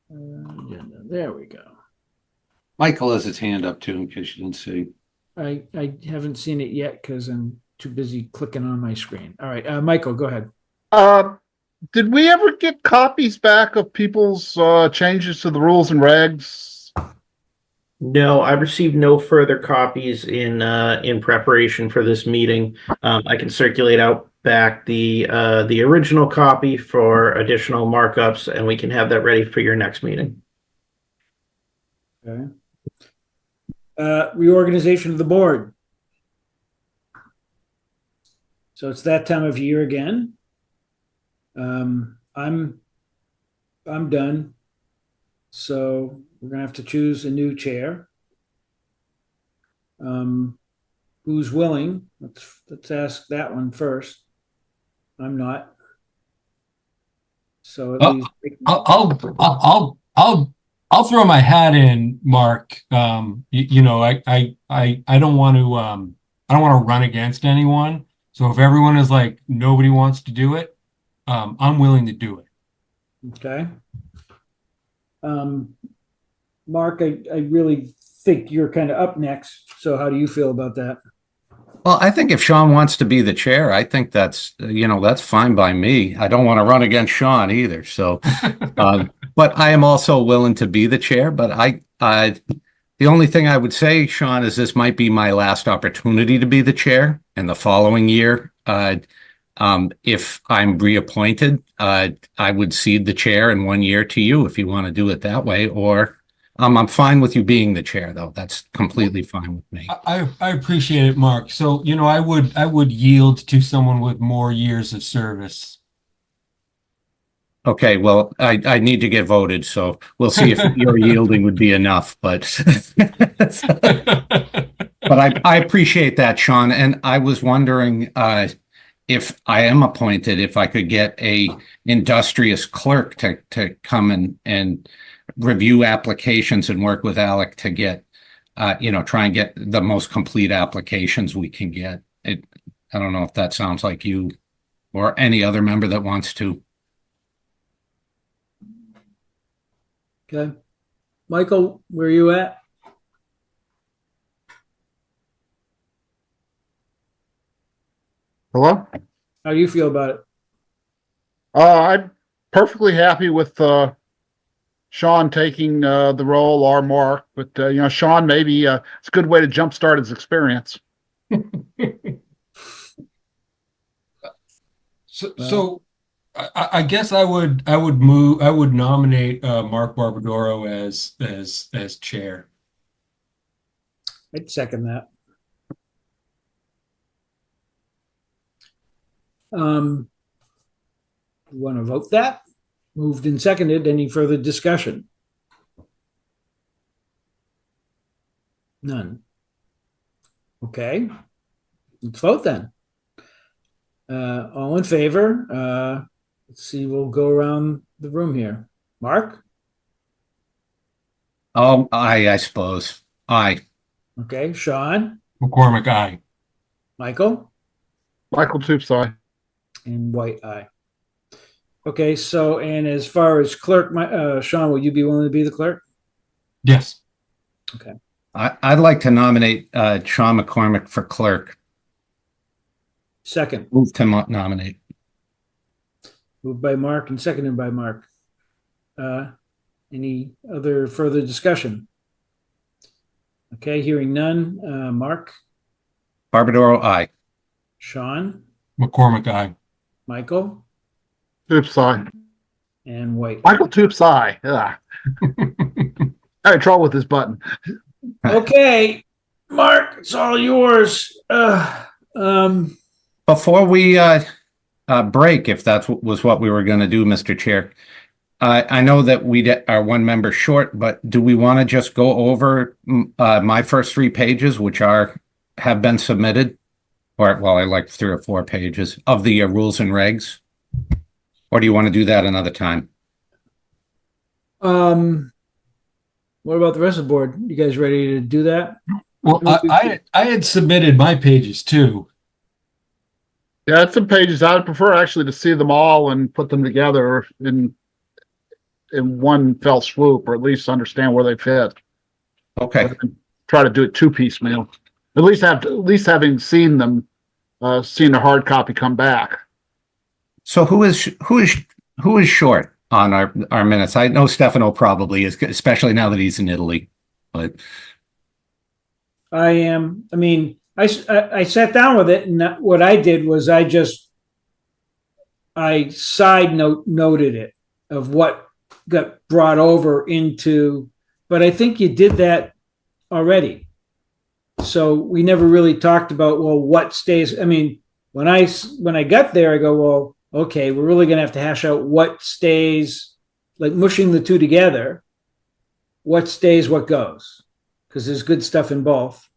Speaker 1: Agenda. There we go.
Speaker 2: Michael has his hand up too, in case you didn't see.
Speaker 1: I haven't seen it yet because I'm too busy clicking on my screen. All right, Michael, go ahead.
Speaker 3: Did we ever get copies back of people's changes to the rules and regs?
Speaker 6: No, I received no further copies in preparation for this meeting. I can circulate out back the original copy for additional markups, and we can have that ready for your next meeting.
Speaker 1: Okay. Reorganization of the board. So it's that time of year again. I'm done. So we're gonna have to choose a new chair. Who's willing? Let's ask that one first. I'm not. So at least
Speaker 4: I'll throw my hat in, Mark. You know, I don't want to run against anyone. So if everyone is like nobody wants to do it, I'm willing to do it.
Speaker 1: Okay. Mark, I really think you're kind of up next. So how do you feel about that?
Speaker 2: Well, I think if Sean wants to be the chair, I think that's fine by me. I don't want to run against Sean either. So, but I am also willing to be the chair. But the only thing I would say, Sean, is this might be my last opportunity to be the chair. And the following year, if I'm reappointed, I would cede the chair in 1 year to you if you want to do it that way. Or I'm fine with you being the chair, though. That's completely fine with me.
Speaker 4: I appreciate it, Mark. So, I would yield to someone with more years of service.
Speaker 2: Okay, well, I need to get voted, so we'll see if your yielding would be enough. But I appreciate that, Sean. And I was wondering if I am appointed, if I could get a industrious clerk to come and review applications and work with Alec to get, try and get the most complete applications we can get. I don't know if that sounds like you or any other member that wants to.
Speaker 1: Okay. Michael, where are you at?
Speaker 3: Hello?
Speaker 1: How do you feel about it?
Speaker 3: I'm perfectly happy with Sean taking the role, or Mark, but Sean, maybe it's a good way to jumpstart his experience.
Speaker 4: So I guess I would nominate Mark Barbadoro as chair.
Speaker 1: I'd second that. You want to vote that? Moved and seconded. Any further discussion? None. Okay. Let's vote then. All in favor? Let's see. We'll go around the room here. Mark?
Speaker 2: Oh, I suppose. Aye.
Speaker 1: Okay. Sean?
Speaker 4: McCormick, aye.
Speaker 1: Michael?
Speaker 3: Michael Toops, aye.
Speaker 1: And White, aye. Okay, so, and as far as clerk, Sean, will you be willing to be the clerk?
Speaker 4: Yes.
Speaker 1: Okay.
Speaker 2: I'd like to nominate Sean McCormick for clerk.
Speaker 1: Second.
Speaker 2: Move to nominate.
Speaker 1: Moved by Mark and seconded by Mark. Any other further discussion? Okay, hearing none. Mark?
Speaker 2: Barbadoro, aye.
Speaker 1: Sean?
Speaker 4: McCormick, aye.
Speaker 1: Michael?
Speaker 3: Toops, aye.
Speaker 1: And White.
Speaker 3: Michael Toops, aye. I had trouble with this button.
Speaker 1: Okay, Mark, it's all yours.
Speaker 2: Before we break, if that was what we were going to do, Mr. Chair, I know that we are one member short, but do we want to just go over my first 3 pages, which have been submitted? Or, well, I like 3 or 4 pages of the rules and regs. Or do you want to do that another time?
Speaker 1: What about the rest of the board? You guys ready to do that?
Speaker 4: Well, I had submitted my pages too.
Speaker 3: Yeah, it's some pages. I would prefer actually to see them all and put them together in one fell swoop, or at least understand where they fit.
Speaker 2: Okay.
Speaker 3: Try to do it 2 piecemeal. At least having seen them, seen a hard copy come back.
Speaker 2: So who is short on our minutes? I know Stefano probably is, especially now that he's in Italy. But
Speaker 1: I am. I mean, I sat down with it, and what I did was I noted it of what got brought over into. But I think you did that already. So we never really talked about, well, what stays. I mean, when I got there, I go, well, okay, we're really going to have to hash out what stays, like mushing the two together. What stays, what goes, because there's good stuff in both.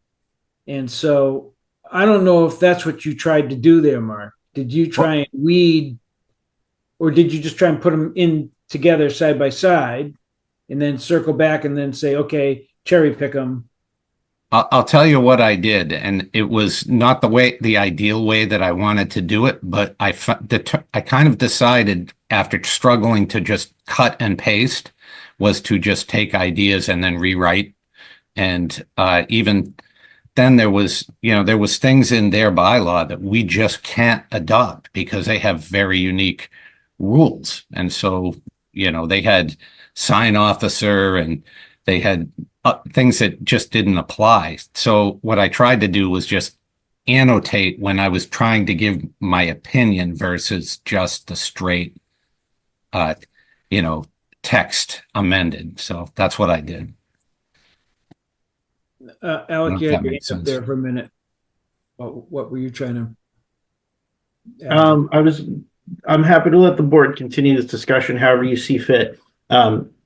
Speaker 1: And so I don't know if that's what you tried to do there, Mark. Did you try and weed, or did you just try and put them in together side by side and then circle back and then say, okay, cherry pick them
Speaker 2: I'll tell you what I did, and it was not the ideal way that I wanted to do it, but I kind of decided after struggling to just cut and paste was to just take ideas and then rewrite. And even then there was things in their bylaw that we just can't adopt because they have very unique rules. And so, they had sign officer and they had things that just didn't apply. So what I tried to do was just annotate when I was trying to give my opinion versus just the straight, text amended. So that's what I did.
Speaker 1: Alec, you had your
Speaker 2: makes
Speaker 1: hand up
Speaker 2: sense.
Speaker 1: there for a minute. What were you trying to?
Speaker 6: I'm happy to let the board continue this discussion however you see fit.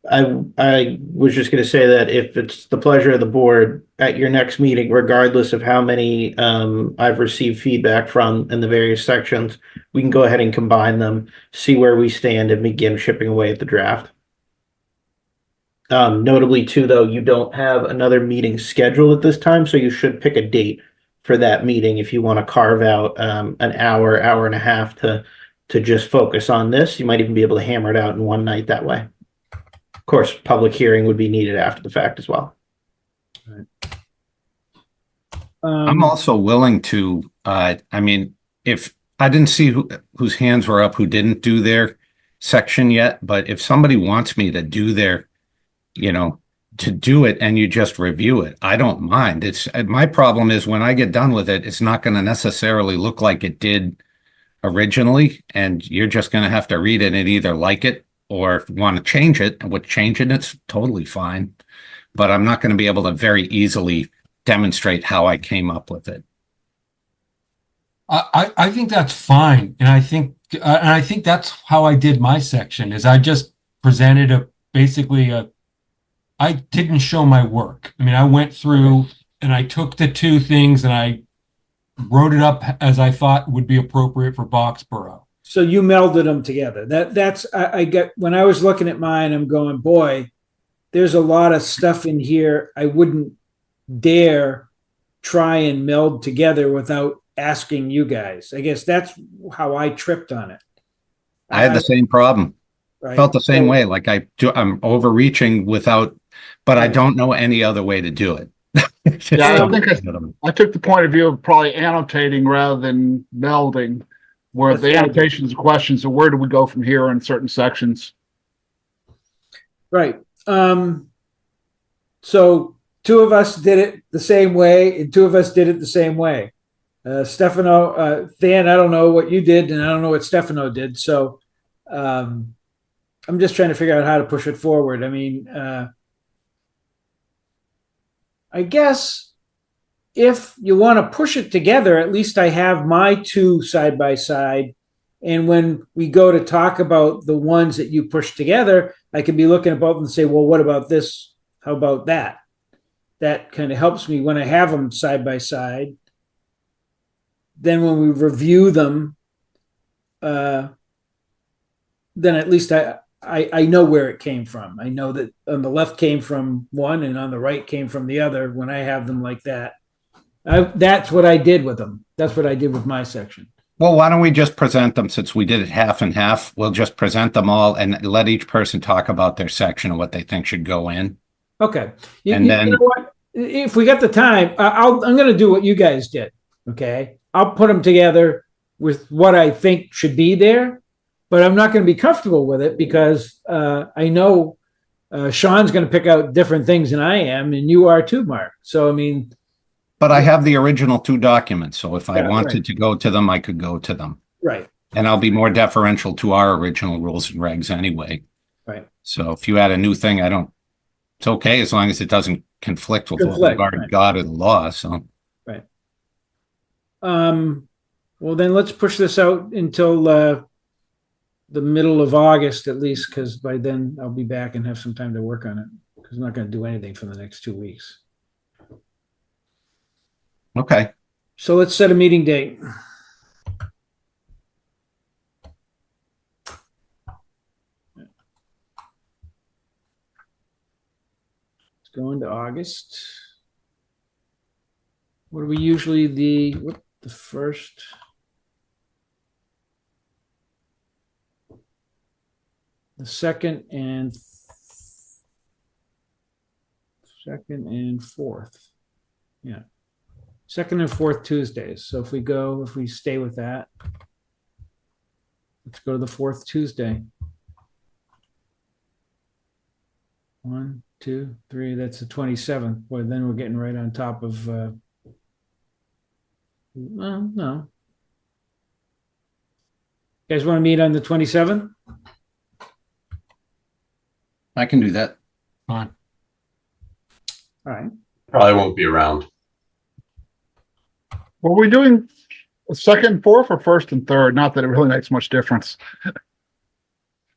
Speaker 6: I was just going to say that if it's the pleasure of the board at your next meeting, regardless of how many I've received feedback from in the various sections, we can go ahead and combine them, see where we stand, and begin chipping away at the draft. Notably, too, though, you don't have another meeting scheduled at this time, so you should pick a date for that meeting if you want to carve out an hour, hour and a half to just focus on this. You might even be able to hammer it out in one night that way. Of course, public hearing would be needed after the fact as well.
Speaker 2: I'm also willing to, if I didn't see whose hands were up who didn't do their section yet, but if somebody wants me to do to do it and you just review it, I don't mind. My problem is when I get done with it, it's not going to necessarily look like it did originally, and you're just going to have to read it and either like it or want to change it. And with changing it's totally fine, but I'm not going to be able to very easily demonstrate how I came up with it.
Speaker 4: I think that's fine, and I think that's how I did my section. Is I just presented I didn't show my work. I mean, I went through and I took the two things and I wrote it up as I thought would be appropriate for Boxborough.
Speaker 1: So you melded them together. I get when I was looking at mine, I'm going, boy, there's a lot of stuff in here I wouldn't dare try and meld together without asking you guys. I guess that's how I tripped on it.
Speaker 2: I had the same problem.
Speaker 1: Right?
Speaker 2: Felt the same way. Like I'm overreaching but I don't know any other way to do it.
Speaker 3: Yeah, I think I took the point of view of probably annotating rather than melding, where the annotations are questions. So where do we go from here in certain sections?
Speaker 1: Right. So two of us did it the same way, and two of us did it the same way. Stefano, Than, I don't know what you did, and I don't know what Stefano did. So I'm just trying to figure out how to push it forward. I mean, I guess if you want to push it together, at least I have my two side by side. And when we go to talk about the ones that you push together, I can be looking at both and say, well, what about this? How about that? That kind of helps me when I have them side by side. Then when we review them, then at least I know where it came from. I know that on the left came from one and on the right came from the other when I have them like that. That's what I did with them. That's what I did with my section.
Speaker 2: Well, why don't we just present them since we did it half and half? We'll just present them all and let each person talk about their section and what they think should go in.
Speaker 1: Okay.
Speaker 2: And then,
Speaker 1: you know what? If we got the time, I'm going to do what you guys did. Okay. I'll put them together with what I think should be there, but I'm not going to be comfortable with it because I know Sean's going to pick out different things than I am, and you are too, Mark. So, I mean.
Speaker 2: But I have the original two documents, so if I wanted to go to them, I could go to them.
Speaker 1: Right.
Speaker 2: And I'll be more deferential to our original rules and regs anyway.
Speaker 1: Right.
Speaker 2: So if you add a new thing, it's okay as long as it doesn't conflict with what we've already got in the law. So.
Speaker 1: Right. Well, then let's push this out until the middle of August at least, because by then I'll be back and have some time to work on it. Because I'm not going to do anything for the next 2 weeks.
Speaker 2: Okay.
Speaker 1: So let's set a meeting date. Let's go into August. what are we usually the first? The second and fourth. Yeah. Second and fourth Tuesdays. So if we stay with that, let's go to the fourth Tuesday. 1, 2, 3. That's the 27th. Boy, then we're getting right on top of. Well, no. You guys want to meet on the 27th?
Speaker 2: I can do that.
Speaker 4: Fine.
Speaker 1: All right.
Speaker 5: Probably won't be around.
Speaker 3: Were we doing second, fourth, or first and third? Not that it really makes much difference.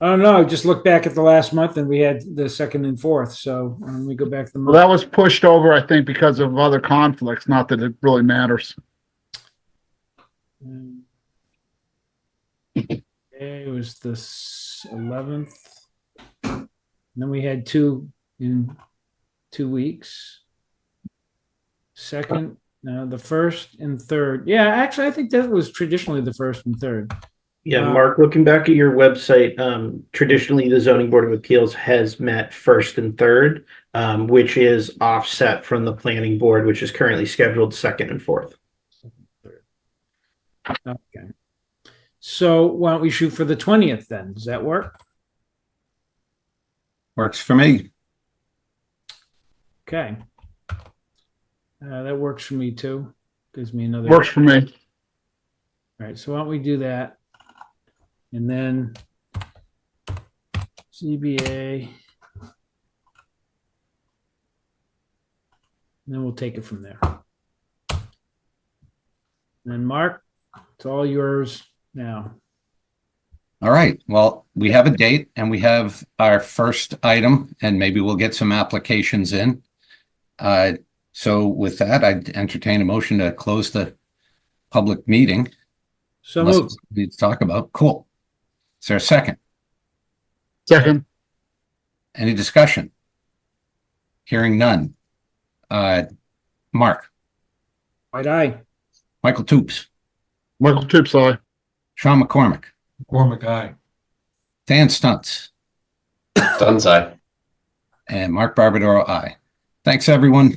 Speaker 1: Oh no, just look back at the last month and we had the second and fourth. So we go back the month.
Speaker 3: Well, that was pushed over, I think, because of other conflicts. Not that it really matters.
Speaker 1: It was the 11th. And then we had 2 in 2 weeks. Second, the first and third. Yeah, actually, I think that was traditionally the first and third.
Speaker 6: Yeah, Mark, looking back at your website, traditionally the Zoning Board of Appeals has met first and third, which is offset from the Planning Board, which is currently scheduled second and fourth.
Speaker 1: Okay. So why don't we shoot for the 20th then? Does that work?
Speaker 2: Works for me.
Speaker 1: Okay. That works for me too. Gives me another.
Speaker 3: Works for me.
Speaker 1: All right. So why don't we do that? And then CBA. And then we'll take it from there. And then Mark, it's all yours now.
Speaker 2: All right. Well, we have a date and we have our first item, and maybe we'll get some applications in. So with that, I'd entertain a motion to close the public meeting.
Speaker 1: So
Speaker 2: Unless
Speaker 1: moved.
Speaker 2: we need to talk about. Cool. Is there a second?
Speaker 3: Second.
Speaker 2: Any discussion? Hearing none. Mark,
Speaker 1: White eye.
Speaker 2: Michael Toops,
Speaker 3: Michael Tips, aye.
Speaker 2: Sean McCormick,
Speaker 4: McCormick, aye.
Speaker 2: Dan Stuntz,
Speaker 5: Done side.
Speaker 2: and Mark Barbadoro, aye. Thanks, everyone.